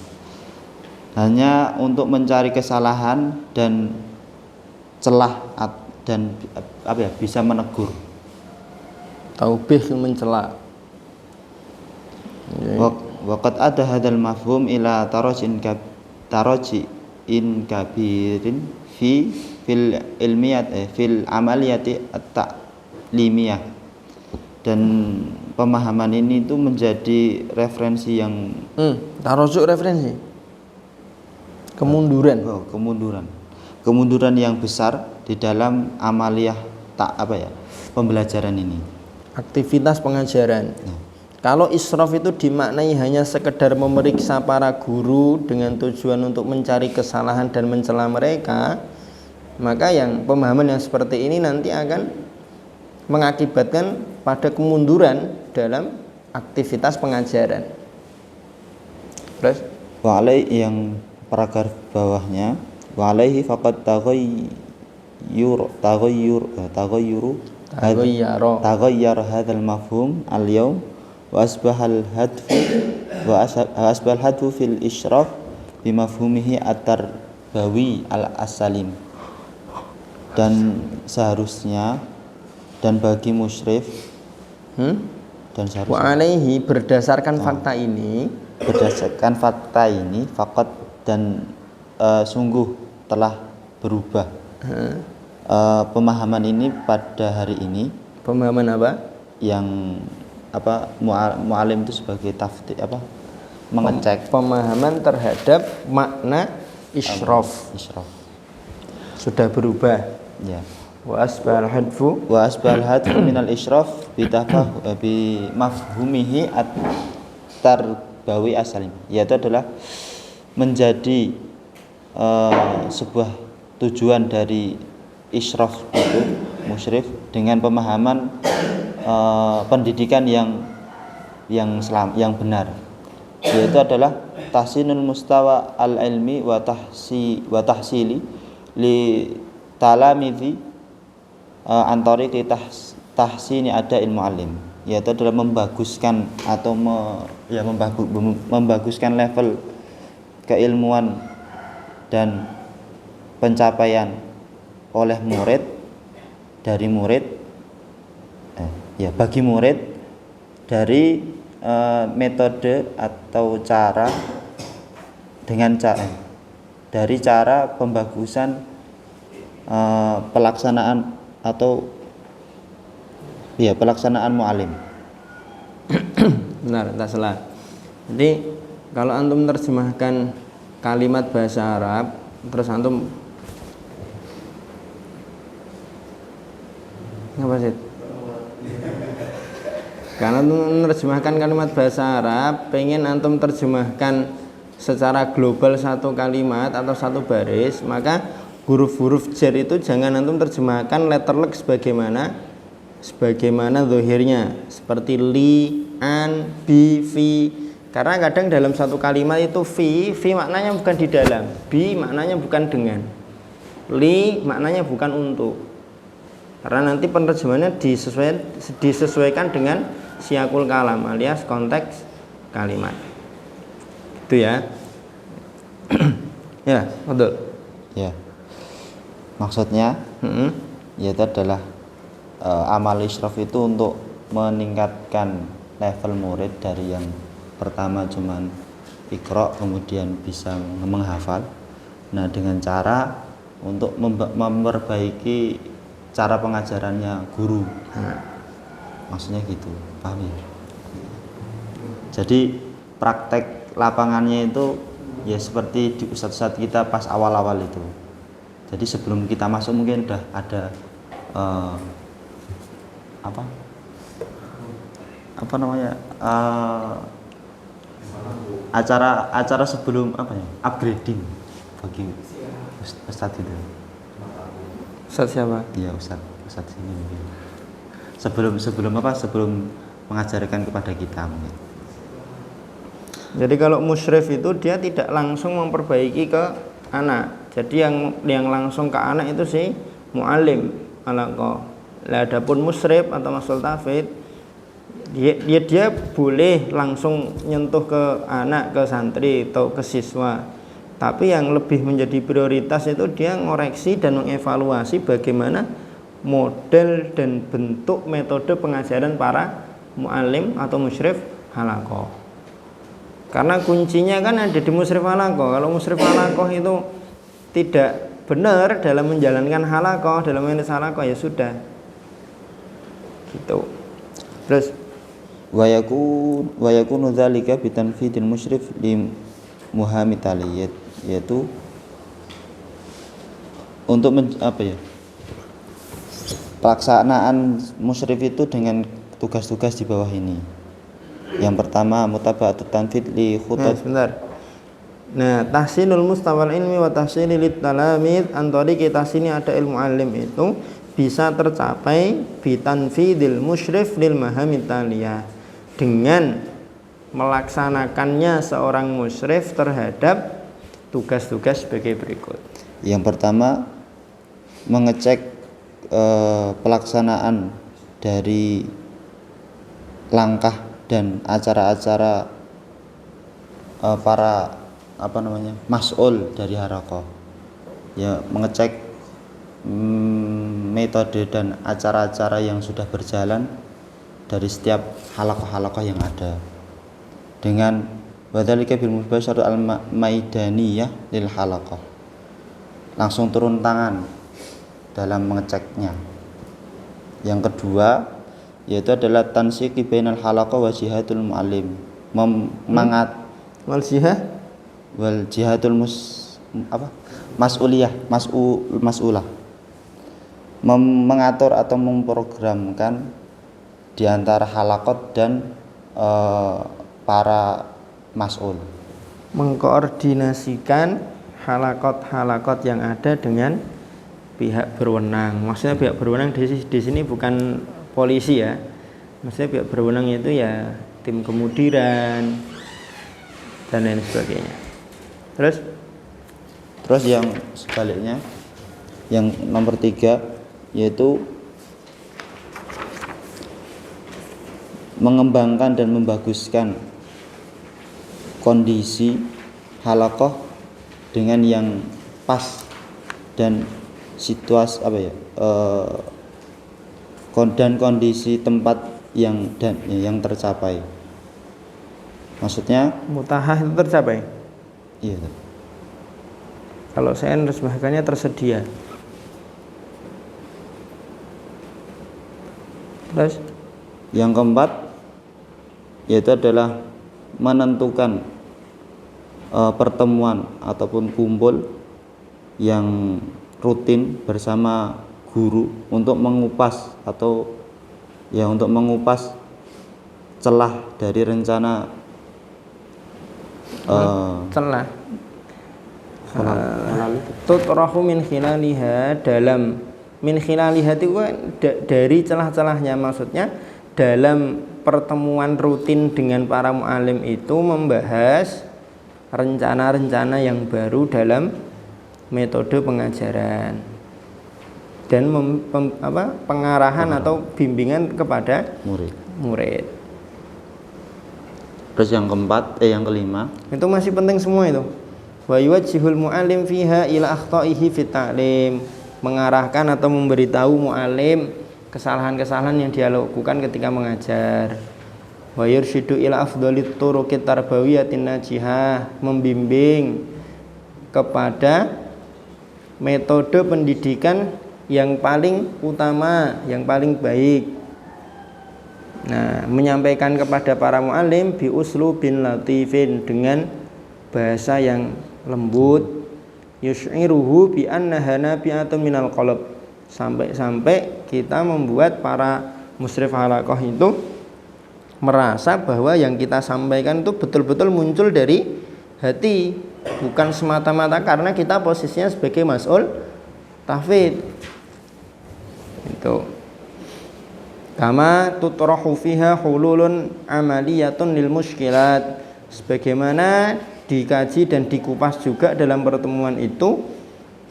hanya untuk mencari kesalahan dan celah dan bisa menegur. Taubih mencela. Waqad ada hadal mafhum ila taraji'in kabirin fil amaliyati at-ta'limiyah, dan pemahaman ini itu menjadi referensi yang tarojuk referensi kemunduran yang besar di dalam amaliyah pembelajaran ini, aktivitas pengajaran. Kalau israf itu dimaknai hanya sekedar memeriksa para guru dengan tujuan untuk mencari kesalahan dan mencela mereka, maka yang pemahaman yang seperti ini nanti akan mengakibatkan pada kemunduran dalam aktivitas pengajaran. Terus yang paragraf bawahnya, wa alaihi faqad taghayyara hadzal mafhum al-yawm wa asbahal hadfu fil isyraf bimafhumihi at-tarbawi al-asalim. Dan seharusnya dan bagi musyrif dan seharusnya wa alaihi berdasarkan fakta ini faqat dan sungguh telah berubah pemahaman ini pada hari ini. Pemahaman apa? Yang mu'alim itu sebagai mengecek pemahaman terhadap makna isyraf sudah berubah. Ya. Wa asbal hadfu minal isyraf bi mafhumihi at-tarbawi asalim, yaitu adalah menjadi sebuah tujuan dari isyraf itu musyrif dengan pemahaman pendidikan yang benar, yaitu adalah tahsinul mustawa al-ilmi wa tahsili li talamidhi antariqi tahsini ada ilmu alim, yaitu adalah membaguskan atau membaguskan level keilmuan dan pencapaian oleh bagi murid dari metode atau cara dari cara pembagusan pelaksanaan mu'alim. Benar, tak salah. Jadi kalau antum menerjemahkan kalimat bahasa Arab, terus antum ngapa sih? Karena menerjemahkan kalimat bahasa Arab, pengen antum terjemahkan secara global satu kalimat atau satu baris, maka huruf-huruf jar itu jangan antum terjemahkan letterlek sebagaimana zahirnya, seperti li, an, bi, fi. Karena kadang dalam satu kalimat itu fi maknanya bukan di dalam, bi maknanya bukan dengan, li maknanya bukan untuk. Karena nanti penerjemahannya disesuaikan dengan siyakul kalam alias konteks kalimat. Itu ya. Ya, betul. Ya. Maksudnya yaitu adalah amal isyraf itu untuk meningkatkan level murid dari yang pertama cuman Iqra, kemudian bisa menghafal. Nah, dengan cara untuk memperbaiki cara pengajarannya guru. Maksudnya gitu, paham ya? Jadi praktek lapangannya itu ya seperti di ustadz-ustadz kita pas awal-awal itu. Jadi sebelum kita masuk mungkin udah ada apa namanya, acara sebelum apa ya, upgrading bagi ustadz itu. Ustadz siapa? Iya, ustadz ini mungkin. Sebelum mengajarkan kepada kita mungkin. Jadi kalau musyrif itu dia tidak langsung memperbaiki ke anak. Jadi yang langsung ke anak itu si muallim alaqah. Lah adapun musyrif atau masul tafid dia boleh langsung nyentuh ke anak, ke santri atau ke siswa. Tapi yang lebih menjadi prioritas itu dia ngoreksi dan mengevaluasi bagaimana model dan bentuk metode pengajaran para muallim atau musyrif halaqah. Karena kuncinya kan ada di musyrif halaqah. Kalau musyrif halaqah itu tidak benar dalam menjalankan halaqah, dalam manage halaqah, ya sudah. Gitu. Terus wa yakunu dzalika bi tanfidil musyrif li muhammitaliyat, yaitu untuk pelaksanaan musyrif itu dengan tugas-tugas di bawah ini. Yang pertama mutaba'atut tanfid li khutat. sebentar. Nah, tahsinul mustawal ilmi wa tahsinil talamid, antara kita sini ada ilmu alim itu bisa tercapai bitanfidil musyrif lil mahamid taliyah, dengan melaksanakannya seorang musyrif terhadap tugas-tugas sebagai berikut. Yang pertama mengecek pelaksanaan dari langkah dan acara-acara para mas'ul dari halaqah. Ya, mengecek metode dan acara-acara yang sudah berjalan dari setiap halaqah-halaqah yang ada, dengan wadzalika bil mubasyarah al maidaniyah lil halaqah, langsung turun tangan dalam mengeceknya. Yang kedua yaitu adalah tansiqi bainal halaqah wa jihadul muallim, Wal jihad wal jihadul mas'ulah, mengatur atau memprogramkan di antara halaqat dan para mas'ul, mengkoordinasikan halaqat-halaqat yang ada dengan pihak berwenang. Maksudnya pihak berwenang di sini bukan polisi ya. Maksudnya pihak berwenang itu ya tim kemudiran dan lain sebagainya. Terus yang sebaliknya, yang nomor 3 yaitu mengembangkan dan membaguskan kondisi halaqah dengan yang pas dan situasi dan kondisi tempat yang tercapai. Maksudnya Mutahah itu tercapai. iya. Kalau saya menerjemahkannya tersedia. Terus Yang keempat yaitu adalah menentukan pertemuan ataupun kumpul yang rutin bersama guru untuk mengupas celah dari rencana celah tutrahu min khilaliha, dalam min khilaliha itu dari celah-celahnya, maksudnya dalam pertemuan rutin dengan para mu'alim itu membahas rencana-rencana yang baru dalam metode pengajaran dan pengarahan atau bimbingan kepada murid. Terus yang kelima itu masih penting semua itu. Wa yuwajjihul mu'alim fiha ila akhtaihi fit ta'lim, mengarahkan atau memberitahu mu'alim kesalahan-kesalahan yang dia lakukan ketika mengajar. wa yursyidu ila afdhalit turuqit tarbawiyatin najihah, membimbing kepada metode pendidikan yang paling utama, yang paling baik. Nah, menyampaikan kepada para muallim bi uslubin latifin, dengan bahasa yang lembut, yusy'iruhu bi annaha nabi'atun minal qalb, sampai kita membuat para musyrif halaqah itu merasa bahwa yang kita sampaikan itu betul-betul muncul dari hati, bukan semata-mata karena kita posisinya sebagai mas'ul tahfidz. Itu kama tutrahu fiha hululun amaliyatun lil musykilat, sebagaimana dikaji dan dikupas juga dalam pertemuan itu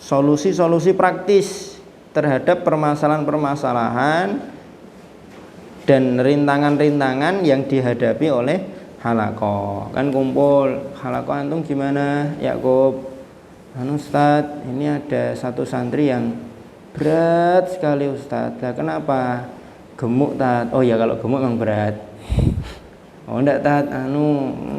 solusi-solusi praktis terhadap permasalahan-permasalahan dan rintangan-rintangan yang dihadapi oleh halaqah. Kan kumpul, halaqah antum gimana? Yakub, Ustaz, ini ada satu santri yang berat sekali Ustaz. Lah kenapa? Gemuk Tat. Oh ya, kalau gemuk memang berat. Oh enggak Tat,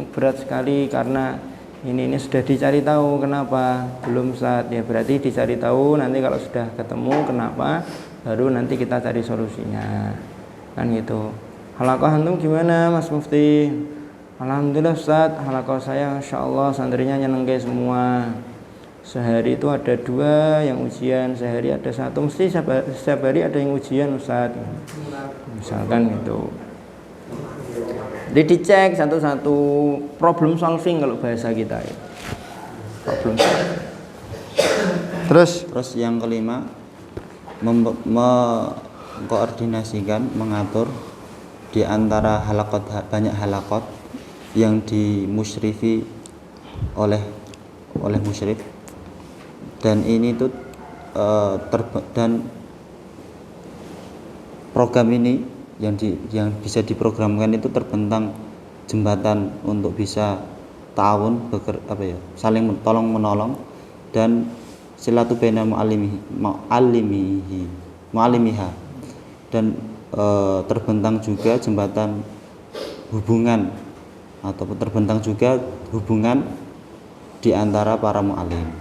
berat sekali karena ini sudah dicari tahu kenapa. Belum Ustaz. Ya berarti dicari tahu, nanti kalau sudah ketemu kenapa, baru nanti kita cari solusinya. Kan gitu. Halaqah antum gimana Mas Mufti? Alhamdulillah Ustaz, halaqah saya insyaallah santrinya nyenengke semua. Sehari itu ada 2 yang ujian, sehari ada 1, mesti setiap hari ada yang ujian Ustaz. Misalkan gitu. Jadi dicek satu-satu, problem solving kalau bahasa kita ya. Problem solving. Terus yang kelima, mengkoordinasikan, mengatur di antara banyak halaqat yang dimusyrifi oleh musyrif, dan ini tuh dan program ini yang bisa diprogramkan itu terbentang jembatan untuk bisa ta'awun, saling tolong menolong, dan silatu baina mu'allimiha, dan terbentang juga jembatan hubungan, atau terbentang juga hubungan di antara para mu'allim.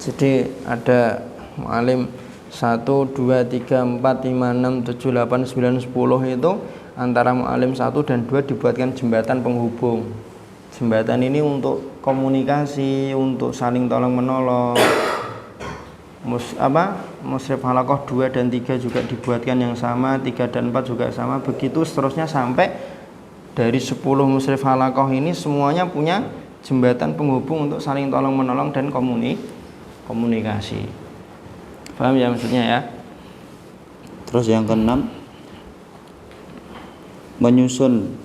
Jadi ada mu'alim 1, 2, 3, 4, 5, 6, 7, 8, 9, 10 itu antara mu'alim 1 dan 2 dibuatkan jembatan penghubung. Jembatan ini untuk komunikasi, untuk saling tolong menolong. Musyrif halaqah 2 dan 3 juga dibuatkan yang sama, 3 dan 4 juga sama, begitu seterusnya sampai dari 10 musyrif halaqah ini semuanya punya jembatan penghubung untuk saling tolong menolong dan komunikasi. Paham ya maksudnya ya? Terus yang keenam, menyusun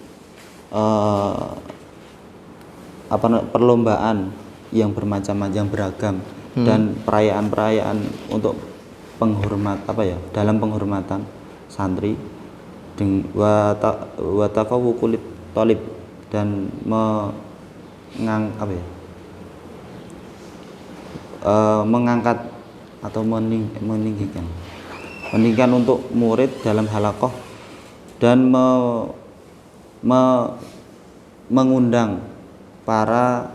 perlombaan yang bermacam-macam, beragam, dan perayaan-perayaan untuk dalam penghormatan santri, wa tafawuqul thalib, dan mengangkat atau meninggikan untuk murid dalam halaqah, dan mengundang para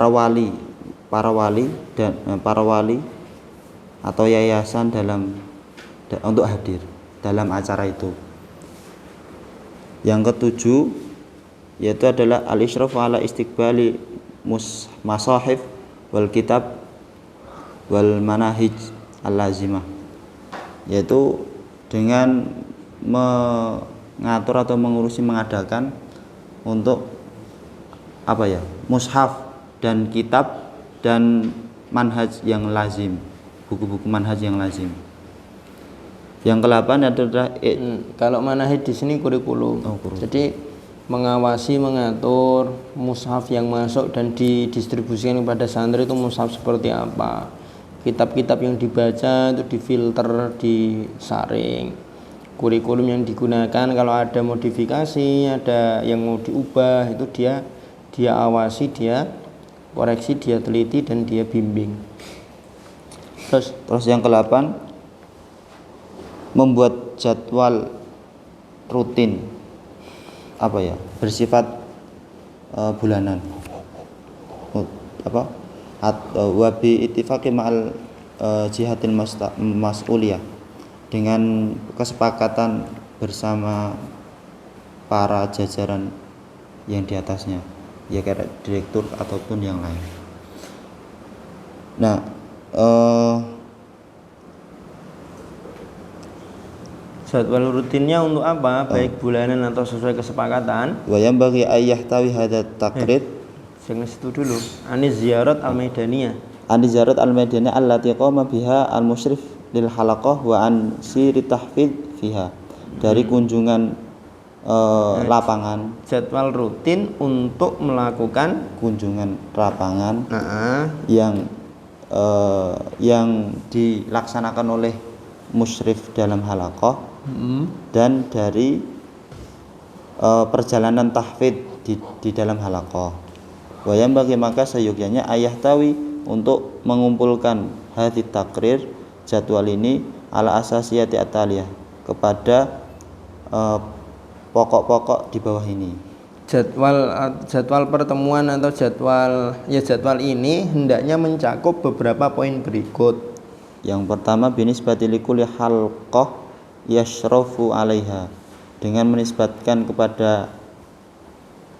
wali atau yayasan untuk hadir dalam acara itu. Yang ketujuh yaitu adalah al-isyraf ala istiqbali masahif wal kitab wal manahij al-lazimah, yaitu dengan mengatur atau mengadakan untuk mushaf dan kitab dan manhaj yang lazim, buku-buku manhaj yang lazim. Yang ke-8 adalah kalau manhaj di sini kurikulum. Jadi mengawasi, mengatur mushaf yang masuk dan didistribusikan kepada santri itu mushaf seperti apa, kitab-kitab yang dibaca itu difilter, disaring, kurikulum yang digunakan, kalau ada modifikasi, ada yang mau diubah, itu dia awasi, dia koreksi, dia teliti, dan dia bimbing. Terus yang ke-8, membuat jadwal rutin, apa ya, bersifat bulanan, apa, wabi ittifaqi ma'al jihatil mas'uliyah, dengan kesepakatan bersama para jajaran yang di atasnya, ya kayak direktur ataupun yang lain. Nah, jadwal rutinnya untuk apa? Baik bulanan atau sesuai kesepakatan. wa yanbaghi ayyahtawi hadha taqrid Jangan situ dulu. Anis ziyarat al-maidaniyah. an ziyarat al-maidani allati qama biha al-musyrif lil halaqah wa an siri tahfidz fiha, dari kunjungan lapangan, Jadwal rutin untuk melakukan kunjungan lapangan Nah, yang dilaksanakan oleh musyrif dalam halaqah dan dari perjalanan tahfidz di dalam halaqah. Wayam bagi maka seyogyanya ayah tawi untuk mengumpulkan hadits takrir, jadwal ini ala asasiyati ataliyah, kepada pokok-pokok di bawah ini. jadwal pertemuan atau jadwal ini hendaknya mencakup beberapa poin berikut. Yang pertama, binisbati likulli halqah yashrafu 'alaiha, dengan menisbatkan kepada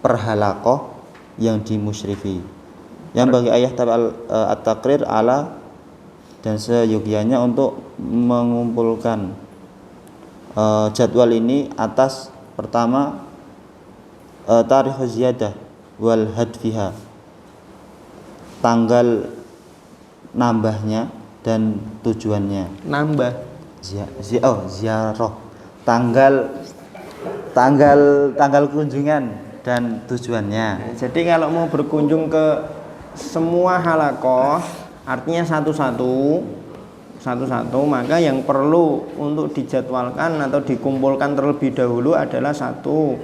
perhalaqah yang dimusyrifi. Yang bagi ayah at-taqrir ala, dan seyogyanya untuk mengumpulkan jadwal ini atas pertama tarikh ziyadah wal hadfiha, tanggal nambahnya dan tujuannya. Nambah Ziarah, tanggal kunjungan dan tujuannya. Jadi kalau mau berkunjung ke semua halaqah, artinya satu-satu, maka yang perlu untuk dijadwalkan atau dikumpulkan terlebih dahulu adalah satu,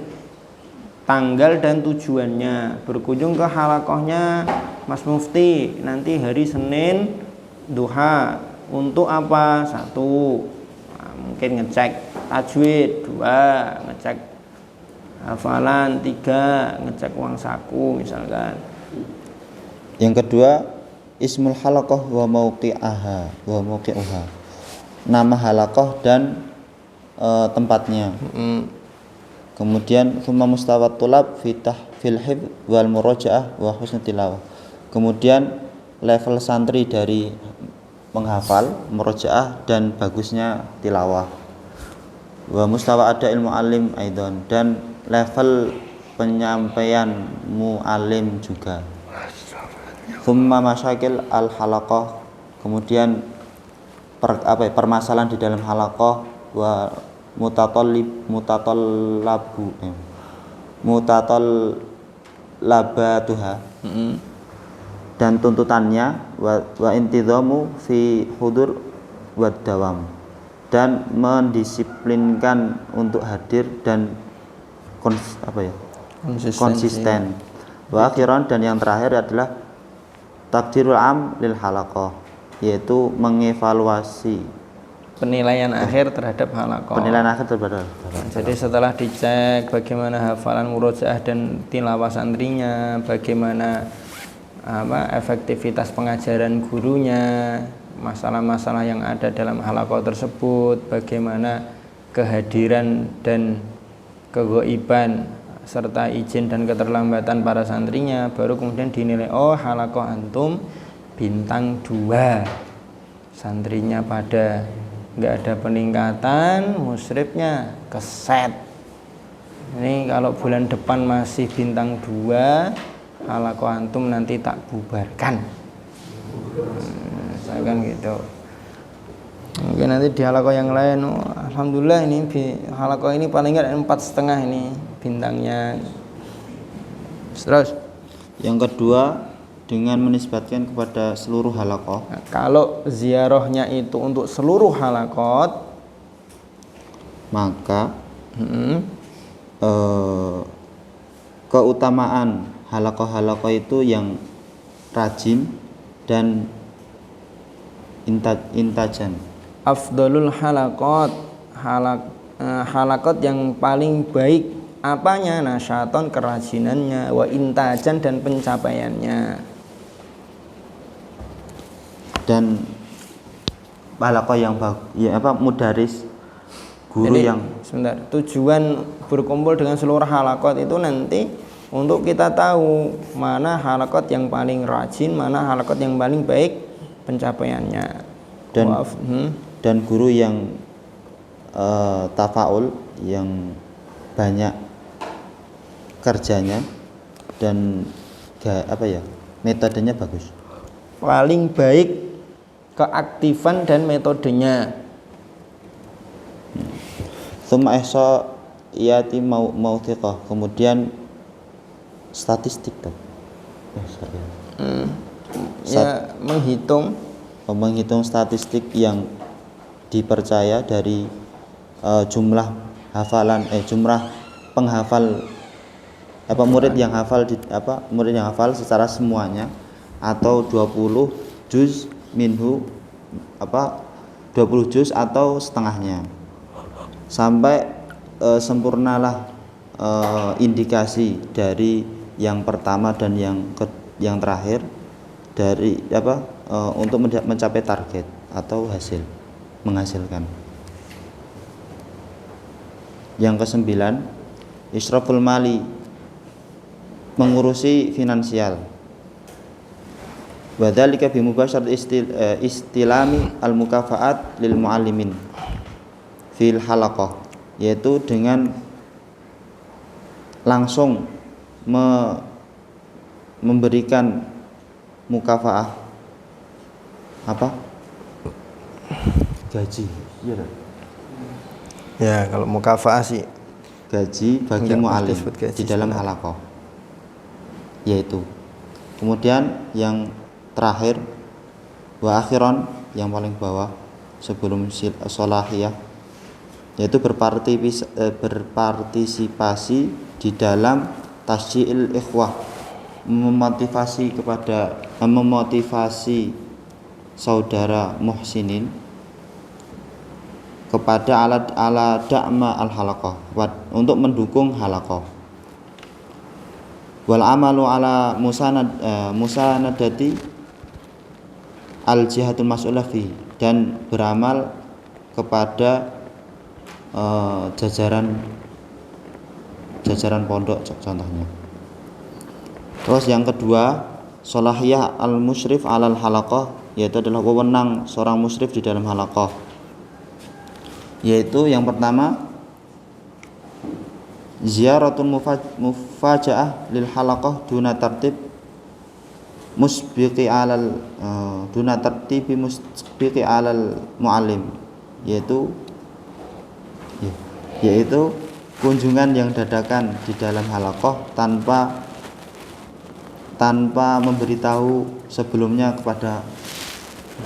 tanggal dan tujuannya. Berkunjung ke halaqahnya Mas Mufti nanti hari Senin duha, untuk apa? Satu, mungkin ngecek tajwid. Dua, ngecek hafalan. Tiga, ngecek uang saku misalkan. Yang kedua, ismul halaqah wa mauqi'uha, nama halaqah dan tempatnya. Kemudian thumma mustawat tulab fil hifdz wal murajaah wa husnul tilawah, kemudian level santri dari menghafal, murajaah, dan bagusnya tilawah. Wa mustawa ada ilmu alim aidon, dan level penyampaian mu'alim juga. Thumma masyakil al halaqah, kemudian permasalahan di dalam halaqah, wa mutatallabatuha, dan tuntutannya, wa intidhamu fi hudur wa dawam, dan mendisiplinkan untuk hadir dan konsisten. Wa akhiran, dan yang terakhir adalah takdirul am lil halaqah, yaitu mengevaluasi Penilaian akhir terhadap halaqah. Jadi setelah dicek bagaimana hafalan, murojaah, dan tilawah santrinya, bagaimana efektivitas pengajaran gurunya, masalah-masalah yang ada dalam halaqah tersebut, bagaimana kehadiran dan keghaiban serta izin dan keterlambatan para santrinya, baru kemudian dinilai, oh halaqah antum bintang 2, santrinya pada nggak ada peningkatan, musyrifnya keset. Ini kalau bulan depan masih bintang 2, halaqah antum nanti tak bubarkan. Saya kan gitu. Mungkin nanti di halaqah yang lain, alhamdulillah ini halaqah ini paling nggak 4,5 ini bintangnya. Terus yang kedua, dengan menisbatkan kepada seluruh halaqah. Nah, kalau ziarahnya itu untuk seluruh halaqat, maka keutamaan halaqah-halaqah itu yang rajin dan intajan. Afdalul halaqat halakot yang paling baik apanya? Nasyaton, kerajinannya, wa intajan, dan pencapaiannya. Dan halaqah yang mudaris, guru Jadi, yang sebentar, tujuan berkumpul dengan seluruh halakot itu nanti untuk kita tahu mana halakot yang paling rajin, mana halakot yang paling baik pencapaiannya. Dan guru yang tafaul, yang banyak kerjanya dan metodenya bagus. Paling baik keaktifan dan metodenya. Tsumma ihsa iyati mauthiqah, kemudian statistik tuh. Ya, menghitung statistik yang dipercaya dari jumlah penghafal murid yang hafal secara semuanya, atau 20 juz minhu 20 juz atau setengahnya, sampai sempurnalah indikasi dari yang pertama dan yang terakhir dari untuk mencapai target atau menghasilkan. Yang kesembilan, israful mali, mengurusi finansial. Wadzalika bi mubasyarat istilami al mukafaat lil muallimin fil halaqah, yaitu dengan langsung memberikan mukafaah gaji. Ya, kalau mukafaah sih gaji bagi muallim di dalam halaqah, yaitu. Kemudian yang terakhir, wa akhiran, yang paling bawah sebelum solahiyah, yaitu berpartisipasi di dalam tasji'il ikhwah, memotivasi saudara muhsinin kepada ala da'ma al halaqah, untuk mendukung halaqah. Wal amalu ala musanadati al jihatul mas'ulah fi, dan beramal kepada jajaran pondok contohnya. Terus yang kedua, solahiyah al musyrif alal halaqah, yaitu adalah wewenang seorang musyrif di dalam halaqah, yaitu yang pertama ziaratul mufajaah lil halaqah duna tartibi musbiqi alal muallim, yaitu kunjungan yang dadakan di dalam halaqah tanpa memberitahu sebelumnya kepada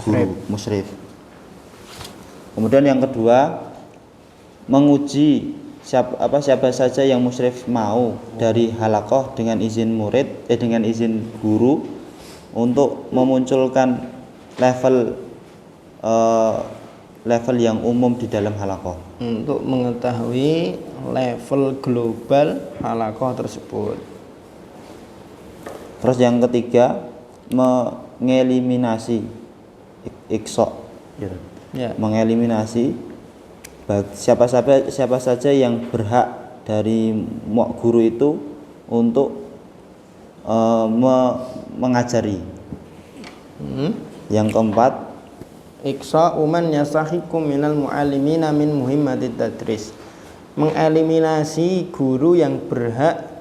guru musyrif. Kemudian yang kedua, menguji siapa saja yang musyrif mau dari halaqah dengan izin guru untuk memunculkan level yang umum di dalam halaqah, untuk mengetahui level global halaqah tersebut. Terus yang ketiga, mengeliminasi iqsa, mengeliminasi siapa saja yang berhak dari guru itu untuk mengajari. Yang keempat, iqsa uman yasahikum minal muallimina min muhimmatid tadris, mengeliminasi guru yang berhak,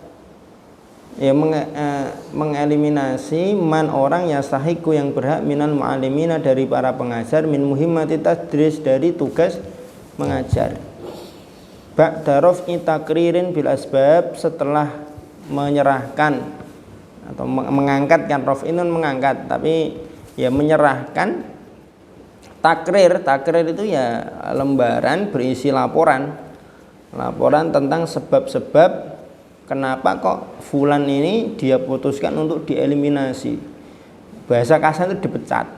mengeliminasi orang yasahiku yang berhak minal muallimina dari para pengajar, min muhimmatid tadris dari tugas mengajar. Ba'da raf'i takririn bil asbab, setelah menyerahkan atau mengangkat, kan raf itu mengangkat, tapi ya menyerahkan. Takrir itu ya lembaran berisi laporan tentang sebab-sebab kenapa kok fulan ini dia putuskan untuk dieliminasi. Bahasa kasar itu dipecat.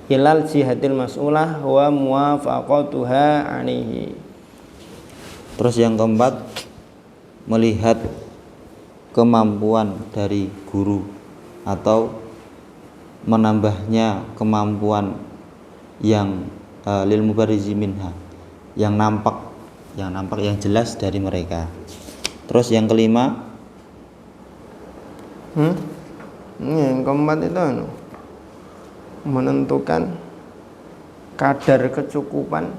ilal jihatil mas'ulah wa muwafaqatuha alaihi. Terus yang keempat, melihat kemampuan dari guru atau menambahnya kemampuan yang lil mubarizi minha, yang nampak yang jelas dari mereka. Terus yang kelima, yang keempat itu menentukan kadar kecukupan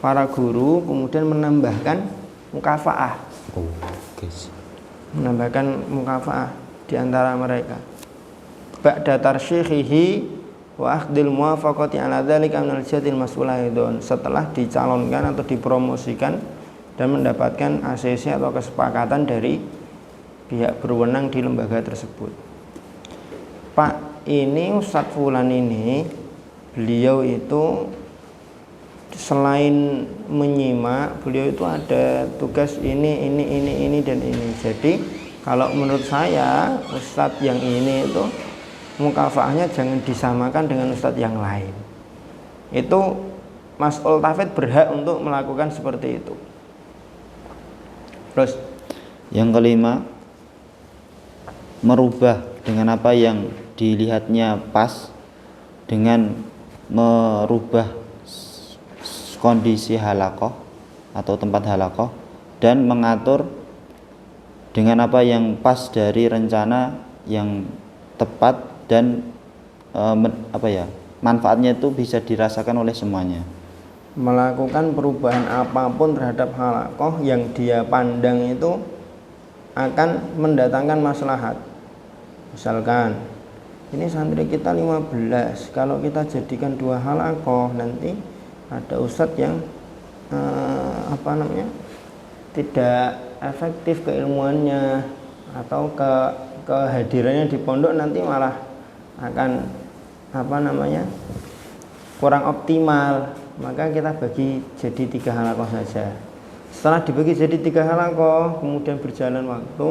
para guru, kemudian menambahkan mukafaah. Menambahkan mukafaah di antara mereka. Ba'da tarsyikhihi wa akhdil muwafaqati ala dzalika min al-jihadil mas'ulah, setelah dicalonkan atau dipromosikan dan mendapatkan ACC atau kesepakatan dari pihak berwenang di lembaga tersebut. Pak, ini Ustadz Fulan ini, beliau itu selain menyimak, beliau itu ada tugas ini dan ini. Jadi kalau menurut saya Ustadz yang ini itu mukafaahnya jangan disamakan dengan Ustadz yang lain. Itu Mas'ul Tahfidz berhak untuk melakukan seperti itu. Terus yang kelima, merubah dengan apa yang dilihatnya pas dengan merubah kondisi halakoh atau tempat halakoh dan mengatur dengan apa yang pas dari rencana yang tepat dan manfaatnya itu bisa dirasakan oleh semuanya. Melakukan perubahan apapun terhadap halakoh yang dia pandang itu akan mendatangkan maslahat. Misalkan ini santri kita 15, kalau kita jadikan 2 halakoh, nanti ada ustadz yang tidak efektif keilmuannya atau kehadirannya di pondok nanti malah akan kurang optimal. Maka kita bagi jadi 3 halakoh saja. Setelah dibagi jadi 3 halakoh, kemudian berjalan waktu,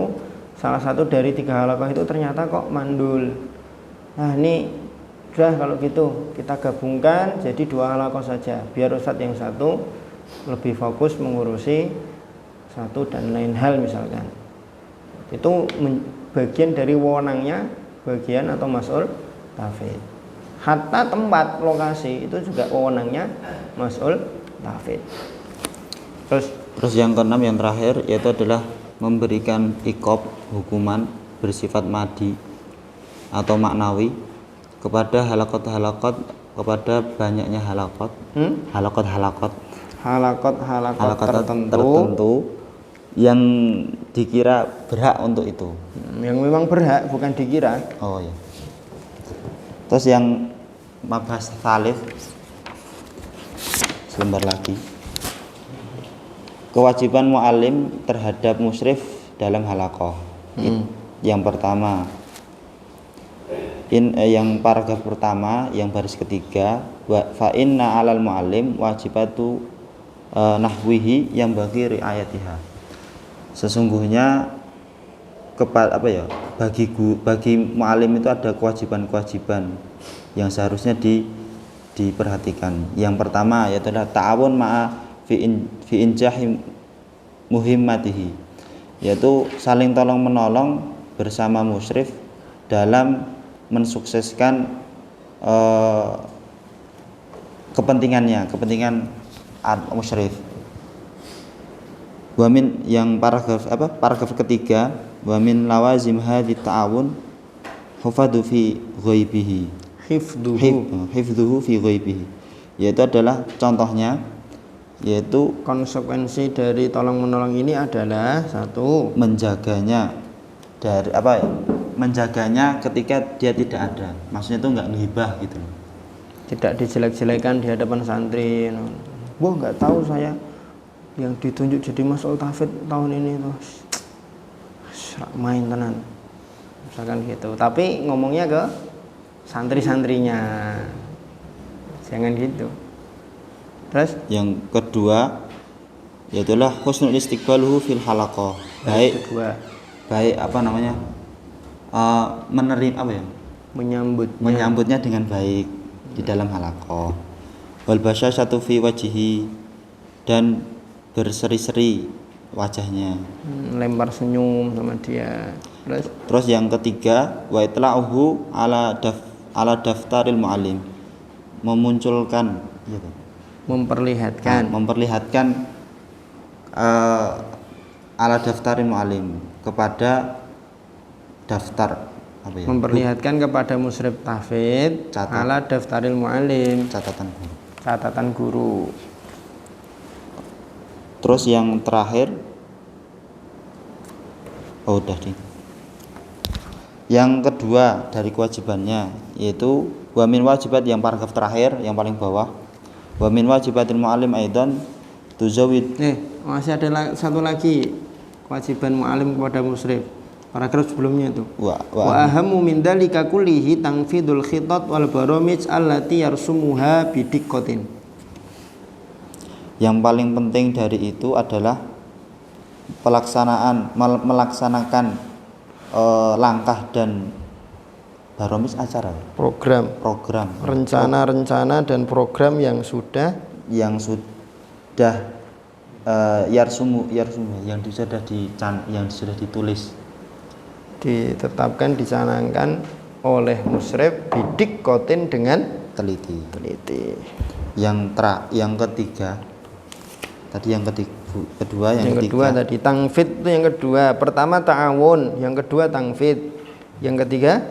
salah satu dari 3 halakoh itu ternyata kok mandul. Nah ini sudah, kalau gitu kita gabungkan jadi 2 halakoh saja, biar ustadz yang satu lebih fokus mengurusi satu dan lain hal misalkan. Itu bagian dari wewenangnya bagian atau Mas'ul Tahfidz. Hatta tempat lokasi itu juga wewenangnya Mas'ul Tahfidz. Terus yang keenam, yang terakhir, yaitu adalah memberikan iqab, hukuman bersifat madi atau maknawi kepada halakot, kepada banyaknya halakot tertentu yang dikira berhak untuk itu. Yang memang berhak, bukan dikira. Oh ya. Terus yang mabhas tsalits, selembar lagi, kewajiban mu'alim terhadap musyrif dalam halakoh. Yang pertama, yang paragraf pertama, yang baris ketiga, fa inna 'alal mu'allim wajibatu nahwihi yang bagi riayatiha. Sesungguhnya bagi mu'alim itu ada kewajiban-kewajiban yang seharusnya diperhatikan. Yang pertama yaitu ta'awun ma'a fi injahi muhimmatihi, yaitu saling tolong menolong bersama musyrif dalam mensukseskan kepentingan musyrif. Wamin yang paragraf ketiga, wamin lawazim hadhi ta'awun hufadu fi ghaibihi, hifdhuhu fi ghaibihi, yaitu adalah contohnya, yaitu konsekuensi dari tolong menolong ini adalah satu, menjaganya dari menjaganya ketika dia tidak ada. Maksudnya itu enggak ngehibah gitu, tidak dijelek-jelekan di hadapan santri. Wah, nggak tahu saya yang ditunjuk jadi Mas'ul Tahfidz tahun ini tuh main tenan, misalkan gitu. Tapi ngomongnya ke santri-santrinya, jangan gitu. Terus yang kedua yaitulah husnul istiqbaluhu fil halaqah, baik menerima menyambutnya dengan baik. di dalam halaqah. Wal basyasyatu fi wajhihi, dan berseri-seri wajahnya. Lempar senyum sama dia. Terus yang ketiga, wa itla'uhu ala daftaril muallim, memunculkan gitu. memperlihatkan ala daftaril muallim, kepada daftar apa ya? Memperlihatkan kepada musyrif tahfidz ala daftaril muallim, catatan guru. Terus yang terakhir, udah ding. Yang kedua dari kewajibannya yaitu wa min wajibat, yang paragraf terakhir yang paling bawah, wa min wajibatil muallim aidan tuzawid. Masih ada satu lagi kewajiban muallim kepada musyrif, paragraf sebelumnya itu. Wa ahammu min dzalika kullihi tanfidul khitat wal baramij allati yarsumuha bidiqqatin. Yang paling penting dari itu adalah melaksanakan langkah dan baromis acara, program, rencana dan program yang sudah yarsumu yang sudah ditulis, ditetapkan, dicanangkan oleh musyrif bidik kotin dengan teliti. Yang ketiga tadi, yang ketiga tadi tangfid, itu yang kedua. Pertama ta'awun, yang kedua tangfid, yang ketiga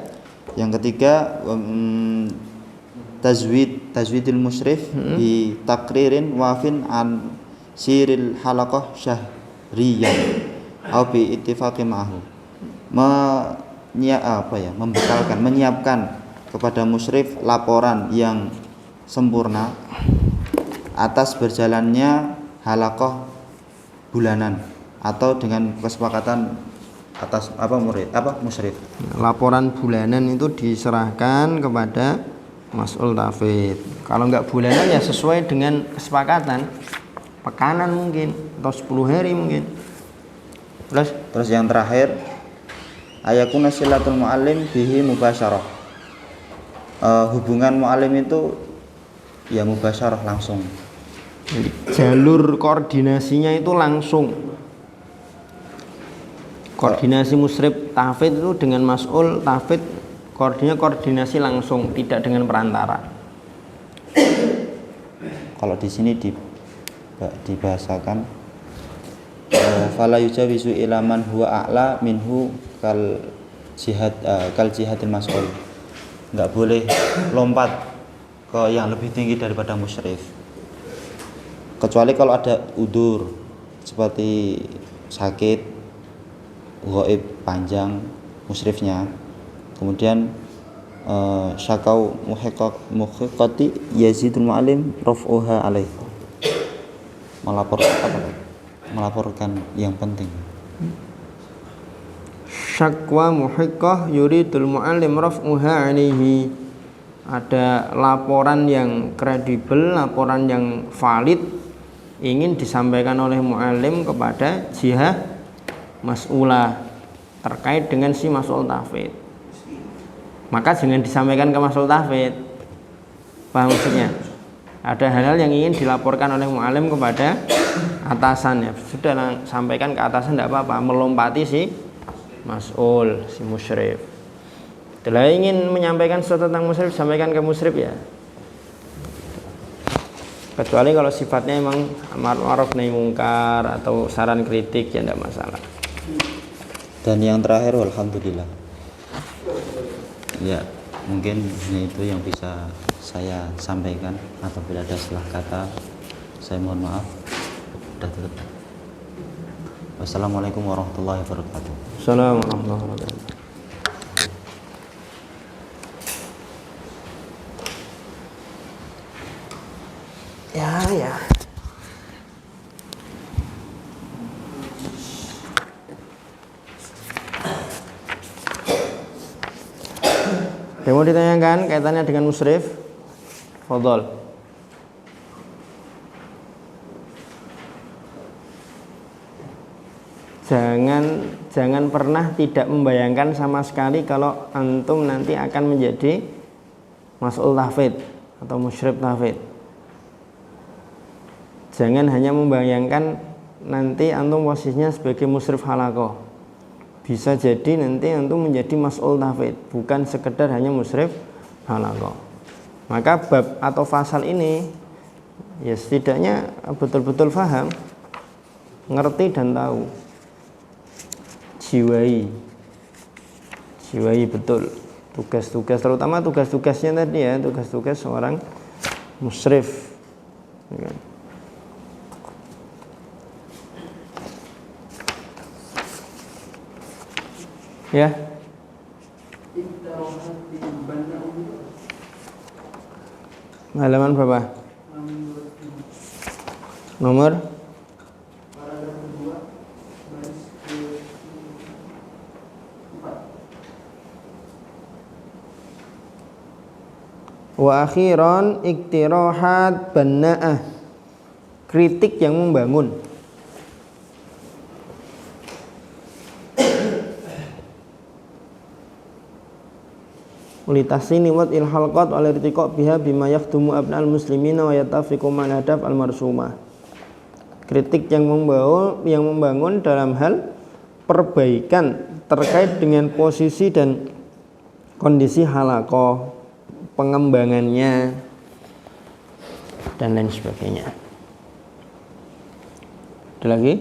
tazwidil musyrif bi takririn wafin an siril halaqah syahriyan au bi ittifaqi ma'ahu, menyiapkan kepada musyrif laporan yang sempurna atas berjalannya halaqah bulanan atau dengan kesepakatan atas musyrif. Laporan bulanan itu diserahkan kepada mas'ul tahfidz. Kalau enggak bulanan ya sesuai dengan kesepakatan, pekanan mungkin atau 10 hari mungkin. Terus yang terakhir, ayakuna silatul muallim bihi mubasyarah. Hubungan muallim itu ya mubasyarah, langsung. Jadi jalur koordinasinya itu langsung. Koordinasi musyrif tahfidz itu dengan mas'ul tahfidz, koordinasi langsung, tidak dengan perantara. Kalau di sini dibahasakan fala yujawizu ila man huwa a'la minhu kal jihadil mas'ul. Enggak boleh lompat ke yang lebih tinggi daripada musyrif, kecuali kalau ada udzur seperti sakit, ghaib panjang musyrifnya, kemudian syakau muhiqqati yazidul mu'allim raf'uha alaih, melaporkan yang penting. Syakwa muhiqqah yuridul mu'allim raf'uha alaihi. Ada laporan yang kredibel, laporan yang valid ingin disampaikan oleh mu'allim kepada jihah mas'ulah terkait dengan si mas'ul tahfidz. Maka jangan disampaikan ke mas'ul tahfidz. Paham maksudnya? Ada hal-hal yang ingin dilaporkan oleh mu'allim kepada atasan, ya sudah sampaikan ke atasan, tidak apa-apa, melompati si mas'ul, si musyrif. Setelah ingin menyampaikan sesuatu tentang musyrif, sampaikan ke musyrif ya. Kecuali kalau sifatnya memang amar ma'ruf nahi mungkar atau saran kritik, ya tidak masalah. Dan yang terakhir, alhamdulillah. Ya, mungkin itu yang bisa saya sampaikan. Apabila ada salah kata, saya mohon maaf. Sudah tutup. Wassalamualaikum warahmatullahi wabarakatuh. Assalamualaikum warahmatullahi wabarakatuh. Ya. Yang mau ditanyakan kaitannya dengan musyrif? Fadhol. Jangan pernah tidak membayangkan sama sekali kalau antum nanti akan menjadi mas'ul tahfidz. atau musyrif tahfidz. Jangan hanya membayangkan nanti antum posisinya sebagai musyrif halaqah. Bisa jadi nanti antum menjadi mas'ul tahfidz, bukan sekedar hanya musyrif halaqah. Maka bab atau fasal ini ya setidaknya betul-betul paham, ngerti dan tahu. Jiwai betul tugas-tugas, terutama tugas-tugasnya tadi ya, tugas-tugas seorang musyrif. Ya. Halaman berapa? Nomor wa akhiran iktirahat banna'ah, kritik yang membangun. Litasini wat ilhalqat wal irtiqa biha bima yakhdumu abnal muslimina wa yatafiqu man hadaf al marsumah. Kritik yang membangun dalam hal perbaikan terkait dengan posisi dan kondisi halaqah, pengembangannya dan lain sebagainya. Ada lagi?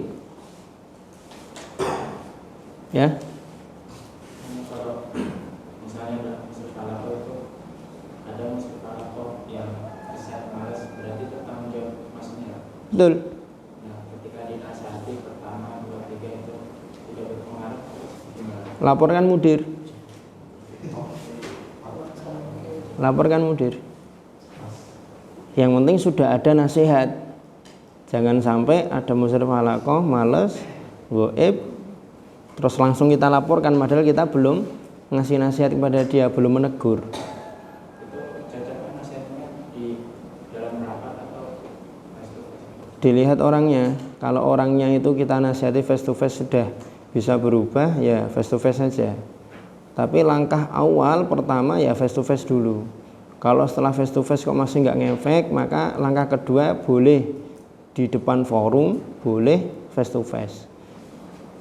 Ya. Betul. Nah, ketika dinasihati pertama, 2, 3 itu tidak berpengaruh, gimana? Laporkan mudir. Laporkan mudir. Yang penting sudah ada nasihat. Jangan sampai ada musyrif halaqah males, goib, terus langsung kita laporkan padahal kita belum ngasih nasihat kepada dia, belum menegur. Dilihat orangnya. Kalau orangnya itu kita nasihati face to face sudah bisa berubah, ya face to face saja. Tapi langkah awal pertama ya face to face dulu. Kalau setelah face to face kok masih nggak ngefek, maka langkah kedua boleh di depan forum, boleh face to face.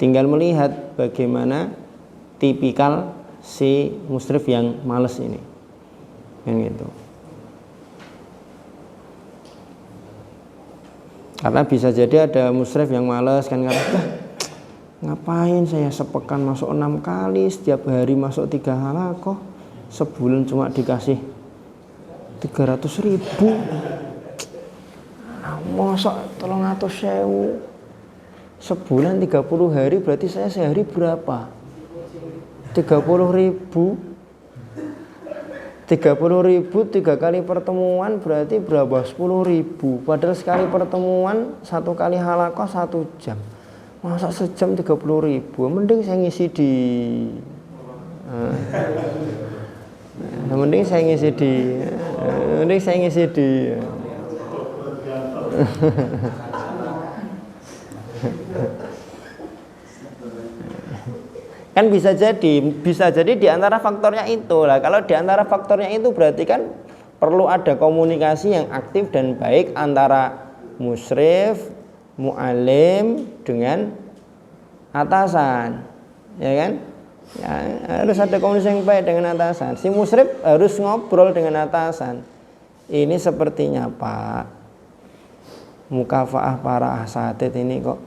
Tinggal melihat bagaimana tipikal si musyrif yang males ini, yang gitu. Karena bisa jadi ada musyrif yang malas kan, karena ngapain saya sepekan masuk 6 kali, setiap hari masuk 3 halaqah, sebulan cuma dikasih 300.000. Masa 300.000 sebulan 30 hari, berarti saya sehari berapa? 30.000. 30.000 3 kali pertemuan berarti berapa? 10.000. Padahal sekali pertemuan 1 kali halaqah 1 jam. Masa sejam 30.000? Mending saya ngisi di mending saya ngisi di kan bisa jadi di antara faktornya itu lah. Kalau di antara faktornya itu berarti kan perlu ada komunikasi yang aktif dan baik antara musyrif, mu'alim dengan atasan, ya kan? Ya, harus ada komunikasi yang baik dengan atasan. Si musyrif harus ngobrol dengan atasan. Ini sepertinya Pak, mukafaah para asatid ini kok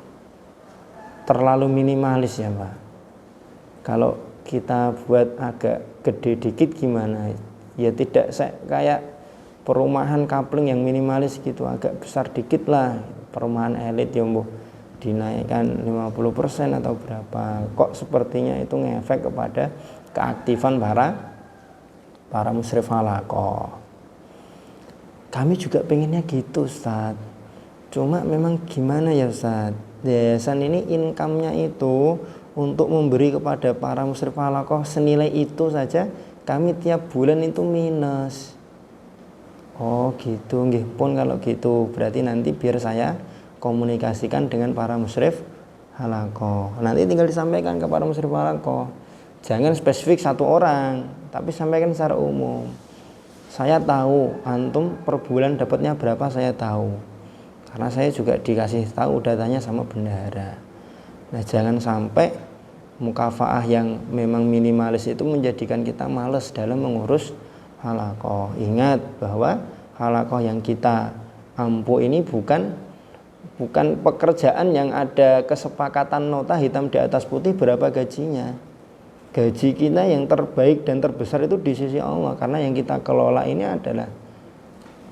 terlalu minimalis ya Pak. Kalau kita buat agak gede dikit gimana? Ya tidak kayak perumahan kapling yang minimalis gitu, agak besar dikit lah. Perumahan elit ya mbuh dinaikkan 50% atau berapa. Kok sepertinya itu ngefek kepada keaktifan para musyrif halaqah. Kami juga pengennya gitu Ustaz. Cuma memang gimana ya Ustaz? Yayasan ini income-nya itu untuk memberi kepada para musyrif halaqah senilai itu saja, kami tiap bulan itu minus. Oh gitu, nggih pun kalau gitu berarti nanti biar saya komunikasikan dengan para musyrif halaqah. Nanti tinggal disampaikan ke para musyrif halaqah. Jangan spesifik satu orang, tapi sampaikan secara umum. Saya tahu antum per bulan dapatnya berapa, saya tahu. Karena saya juga dikasih tahu datanya sama bendahara. Nah, jangan sampai mukafaah yang memang minimalis itu menjadikan kita malas dalam mengurus halaqah. Ingat bahwa halaqah yang kita ampuh ini bukan pekerjaan yang ada kesepakatan nota hitam di atas putih berapa gajinya. Gaji kita yang terbaik dan terbesar itu di sisi Allah, karena yang kita kelola ini adalah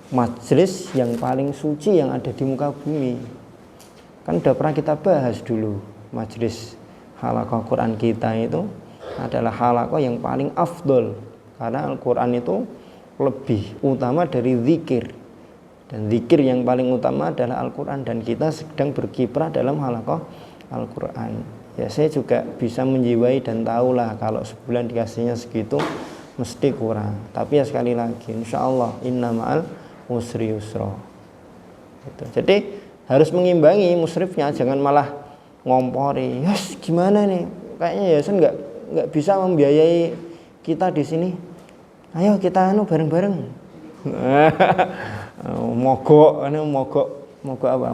majelis yang paling suci yang ada di muka bumi. Kan udah pernah kita bahas dulu, majelis halaqah Quran kita itu adalah halaqah yang paling afdol, karena Al-Quran itu lebih utama dari zikir, dan zikir yang paling utama adalah Al-Quran, dan kita sedang berkiprah dalam halaqah Al-Quran. Ya, saya juga bisa menjiwai dan tahulah kalau sebulan dikasihnya segitu mesti kurang. Tapi ya sekali lagi, insya Allah inna ma'al usri yusra. Gitu. Jadi harus mengimbangi musrifnya, jangan malah ngompori. Yes, gimana nih? Kayaknya yayasan nggak bisa membiayai kita di sini. Ayo kita bareng-bareng. Mogok apa?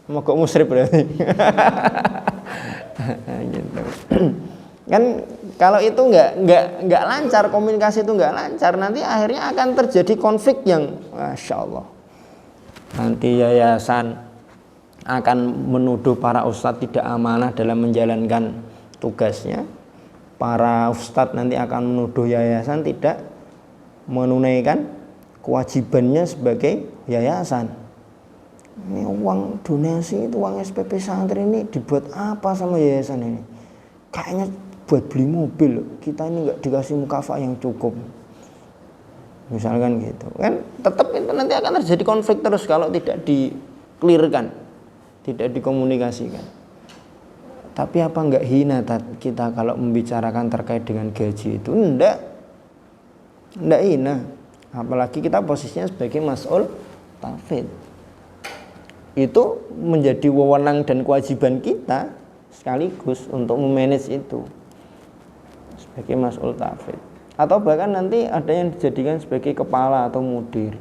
Mogok musrif berarti. Gitu. Kan kalau itu nggak lancar, komunikasi itu nggak lancar, nanti akhirnya akan terjadi konflik yang masya Allah. Nanti yayasan akan menuduh para ustadz tidak amanah dalam menjalankan tugasnya. Para ustadz nanti akan menuduh yayasan tidak menunaikan kewajibannya sebagai yayasan. Ini uang donasi, itu uang SPP santri ini dibuat apa sama yayasan ini? Kayaknya buat beli mobil, kita ini nggak dikasih mukafaah yang cukup. Misalkan gitu, kan tetap itu nanti akan terjadi konflik terus kalau tidak di-clearkan, tidak dikomunikasikan. Tapi apa nggak hina kita kalau membicarakan terkait dengan gaji itu? Enggak hina. Apalagi kita posisinya sebagai mas'ul tahfidz. Itu menjadi wewenang dan kewajiban kita sekaligus untuk memanage itu sebagai mas'ul tahfidz. Atau bahkan nanti ada yang dijadikan sebagai kepala atau mudir.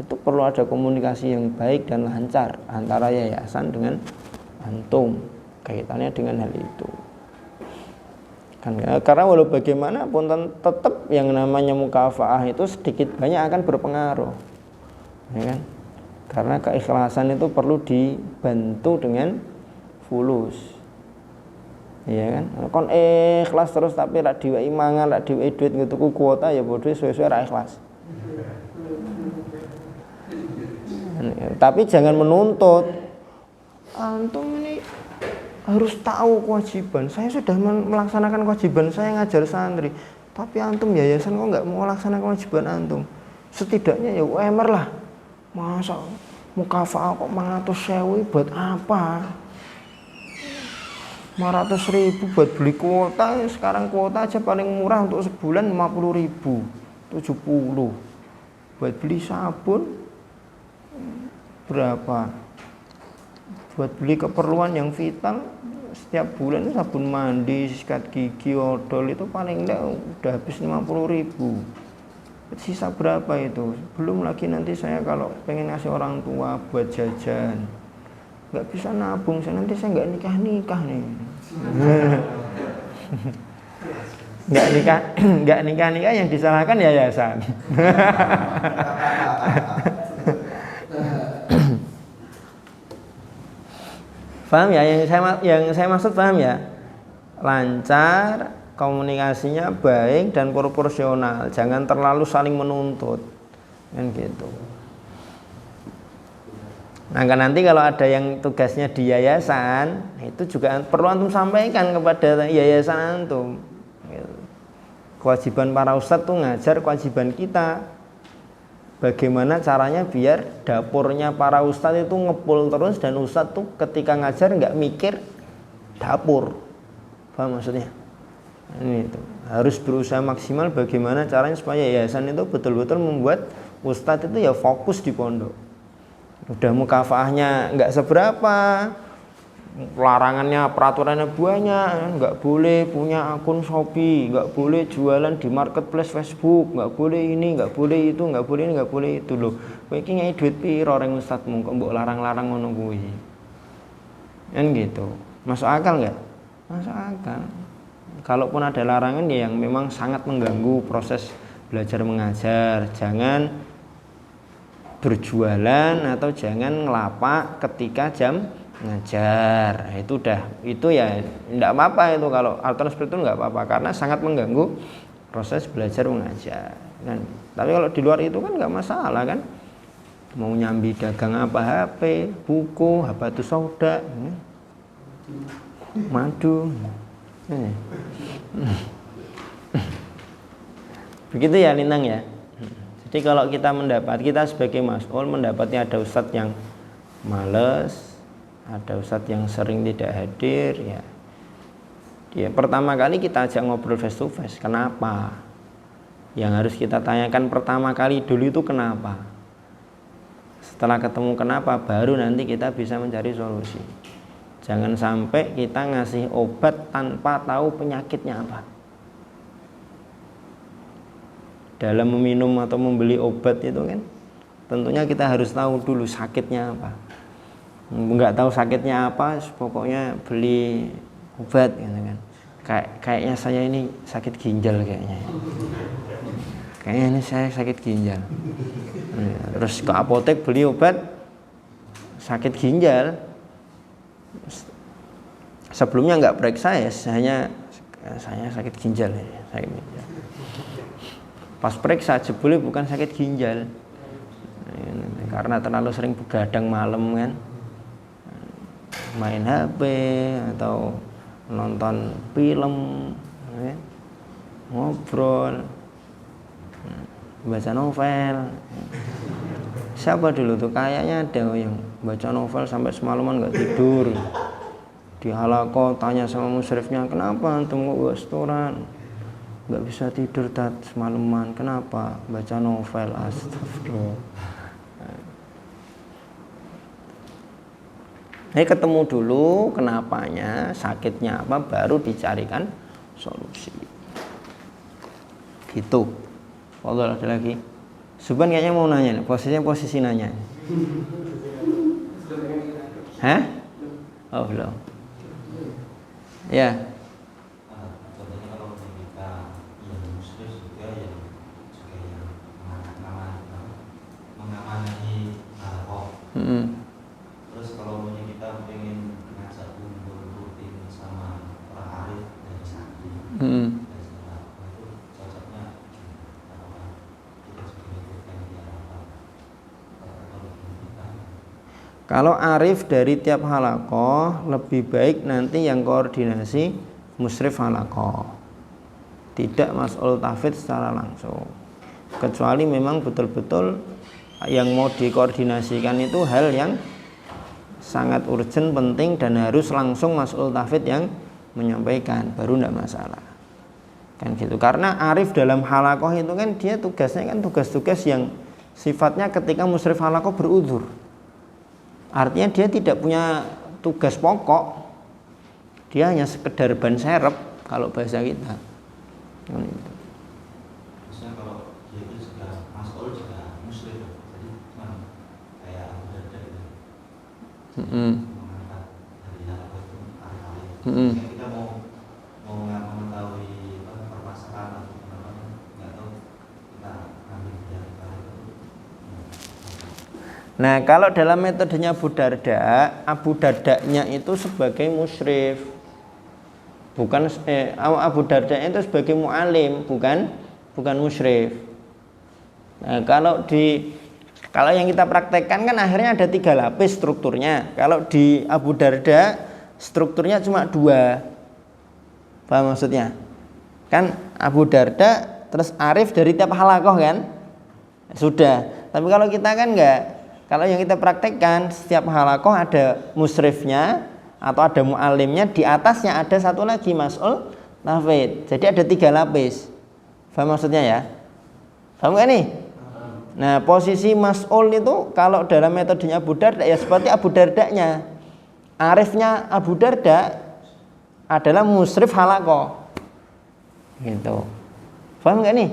Itu perlu ada komunikasi yang baik dan lancar antara yayasan dengan antum, kaitannya dengan hal itu. Kan, karena walau bagaimanapun tetap yang namanya mukafaah itu sedikit banyak akan berpengaruh, ya kan? Karena keikhlasan itu perlu dibantu dengan fulus, ya kan? Kon ikhlas terus tapi rak diwehi mangan, rak diwehi duit tuku kuota ya bodoh suwe-suwe ra ikhlas. Tapi jangan menuntut antum ini harus tahu kewajiban. Saya sudah melaksanakan kewajiban saya ngajar santri, tapi antum yayasan kok nggak mau melaksanakan kewajiban antum. Setidaknya ya UMR lah. Masa mukafaah kok 500.000 buat apa? 500.000 buat beli kuota. Sekarang kuota aja paling murah untuk sebulan 50.000, 70. Buat beli sabun berapa? Buat beli keperluan yang vital setiap bulan, sabun mandi, sikat gigi, odol itu paling enggak udah habis 50.000. Sisa berapa itu? Belum lagi nanti saya kalau pengen ngasih orang tua buat jajan, nggak bisa nabung, nanti saya nggak nikah nih. nggak nikah yang disalahkan yayasan. Paham ya yang saya maksud, paham ya? Lancar, komunikasinya baik dan proporsional, jangan terlalu saling menuntut, kan gitu. Nah, kan nanti kalau ada yang tugasnya di yayasan, itu juga perlu antum sampaikan kepada yayasan antum. Kewajiban para ustadz tuh ngajar, kewajiban kita. Bagaimana caranya biar dapurnya para ustadz itu ngepul terus, dan ustadz tuh ketika ngajar nggak mikir dapur, paham maksudnya? Ini itu harus berusaha maksimal bagaimana caranya supaya yayasan itu betul-betul membuat ustadz itu ya fokus di pondok. Udah mukafaahnya nggak seberapa, larangannya, peraturannya banyak, nggak boleh punya akun Shopee, nggak boleh jualan di marketplace Facebook, nggak boleh ini, nggak boleh itu, nggak boleh ini, nggak boleh itu loh. Kowe iki ngei duit piro ring ustadmu kok mbok larang-larang ngono kuwi. Kan gitu. Masuk akal nggak? Masuk akal. Kalaupun ada larangan ya yang memang sangat mengganggu proses belajar mengajar, jangan berjualan atau jangan ngelapak ketika jam ngajar. Itu ya enggak apa-apa itu, kalau aturan seperti itu enggak apa-apa karena sangat mengganggu proses belajar mengajar kan. Tapi kalau di luar itu kan enggak masalah kan, mau nyambi dagang apa, HP, buku, habatus sauda, madu, begitu ya Lintang ya. Jadi kalau kita sebagai mas'ul mendapatnya ada ustadz yang males, ada ustadz yang sering tidak hadir, ya pertama kali kita ajak ngobrol face to face. Kenapa? Yang harus kita tanyakan pertama kali dulu itu kenapa. Setelah ketemu kenapa, baru nanti kita bisa mencari solusi. Jangan sampai kita ngasih obat tanpa tahu penyakitnya apa. Dalam meminum atau membeli obat itu kan tentunya kita harus tahu dulu sakitnya apa. Enggak tahu sakitnya apa, pokoknya beli obat gitu kan. Kayaknya saya ini sakit ginjal kayaknya. Kayaknya ini saya sakit ginjal. Terus ke apotek beli obat sakit ginjal. Sebelumnya enggak periksa ya, saya sakit ginjal ya, sakit ginjal. Pas periksa jebule bukan sakit ginjal, karena terlalu sering begadang malam kan, main HP atau nonton film, ngobrol, baca novel. Siapa dulu tuh kayaknya ada yang baca novel sampai semalaman nggak tidur. Di halaqah tanya sama musyrifnya, kenapa antum kok restoran? Nggak bisa tidur semalaman, kenapa? Baca novel. Astagfirullah. Ketemu dulu kenapanya, sakitnya apa, baru dicarikan solusi. Gitu. Allah ada lagi. Subhan kayaknya mau nanya nih, posisi nanya. Hah? Oh belum. Ya. Terus kalau kita pengen ngajak kumpul rutin sama orang arif dari santri, itu cocoknya kita juga dia apa? Kalau arif dari tiap halaqah lebih baik nanti yang koordinasi musyrif halaqah, tidak mas'ul tahfidz secara langsung. Kecuali memang betul-betul yang mau dikoordinasikan itu hal yang sangat urgent, penting dan harus langsung mas'ul tahfidz yang menyampaikan, baru tidak masalah kan gitu. Karena arif dalam halaqah itu kan dia tugasnya kan tugas-tugas yang sifatnya ketika musyrif halaqah berudzur, artinya dia tidak punya tugas pokok, dia hanya sekedar ban serep kalau bahasa kita kan gitu. Kita mau mengetahui permasalahan atau nggak tahu, kita ambil dari itu. Nah kalau dalam metodenya Abu Darda-nya itu sebagai musyrif, bukan Abu Darda itu sebagai mu'alim, bukan musyrif. Nah kalau yang kita praktekkan kan akhirnya ada 3 lapis strukturnya. Kalau di Abu Darda strukturnya cuma 2. Paham maksudnya? Kan Abu Darda terus arif dari tiap halaqah kan? Sudah. Tapi kalau kita kan enggak. Kalau yang kita praktekkan setiap halaqah ada musyrifnya atau ada mu'alimnya, di atasnya ada satu lagi mas'ul tahfidz. Jadi ada 3 lapis. Paham maksudnya ya? Paham enggak nih? Nah posisi mas'ul itu kalau dalam metodenya Abu Darda ya seperti Abu Darda-nya. arifnya Abu Darda adalah musrif halaqah. Gitu. Paham nggak nih?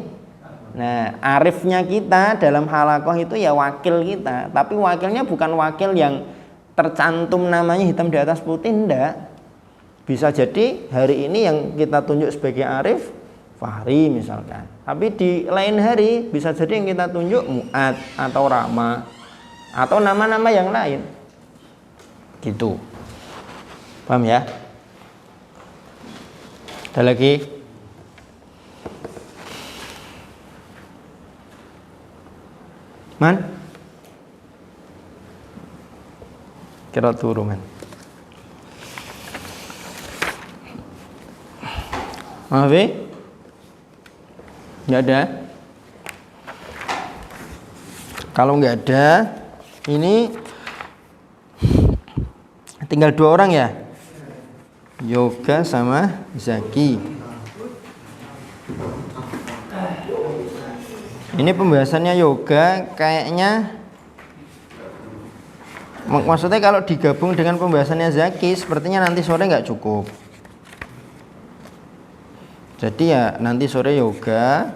Nah, arifnya kita dalam halaqah itu ya wakil kita, tapi wakilnya bukan wakil yang tercantum namanya hitam di atas putih, enggak. Bisa jadi hari ini yang kita tunjuk sebagai arif Fahri misalkan, tapi di lain hari bisa jadi yang kita tunjuk Mu'ad atau Rama atau nama-nama yang lain. Gitu. Paham ya? Ada lagi? Man? Kira turu man. Maaf, nggak ada. Kalau nggak ada, ini tinggal 2 orang ya, Yoga sama Zaki. Ini pembahasannya yoga kayaknya, maksudnya kalau digabung dengan pembahasannya Zaki sepertinya nanti sore nggak cukup. Jadi ya nanti sore yoga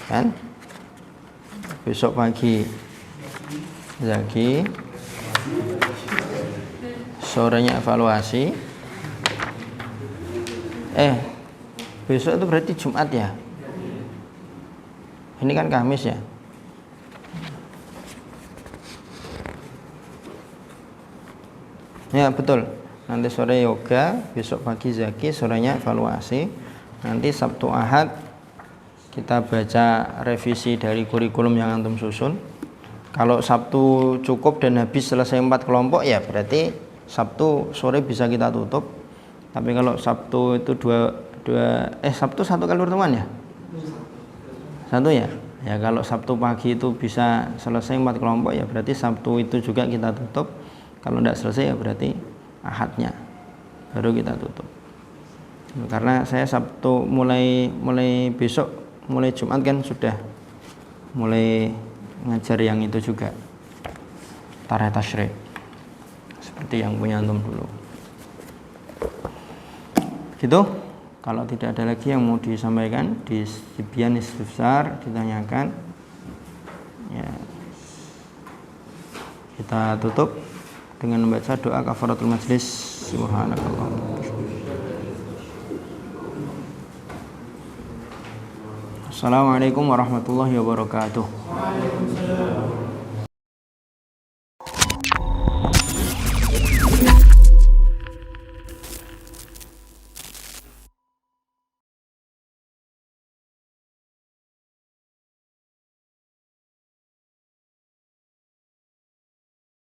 kan, besok pagi Zaki, sorenya evaluasi. Besok itu berarti Jumat ya. Ini kan Kamis ya. Ya betul. Nanti sore yoga, besok pagi Zaki, sorenya evaluasi. Nanti Sabtu Ahad kita baca revisi dari kurikulum yang antum susun. Kalau Sabtu cukup dan habis selesai 4 kelompok ya berarti Sabtu sore bisa kita tutup. Tapi kalau Sabtu itu Sabtu 1 kali pertemuan ya? 1 ya? Ya kalau Sabtu pagi itu bisa selesai 4 kelompok ya berarti Sabtu itu juga kita tutup. Kalau tidak selesai ya berarti Ahadnya baru kita tutup. Karena saya Sabtu mulai besok, mulai Jumat kan sudah mulai ngajar yang itu juga, Tarikh Tasyrik, seperti yang punya antum dulu. Gitu. Kalau tidak ada lagi yang mau disampaikan di Tibyan Istifsar, ditanyakan ya, kita tutup dengan membaca doa kafaratul majlis. Subhanakallah. Assalamualaikum warahmatullahi wabarakatuh.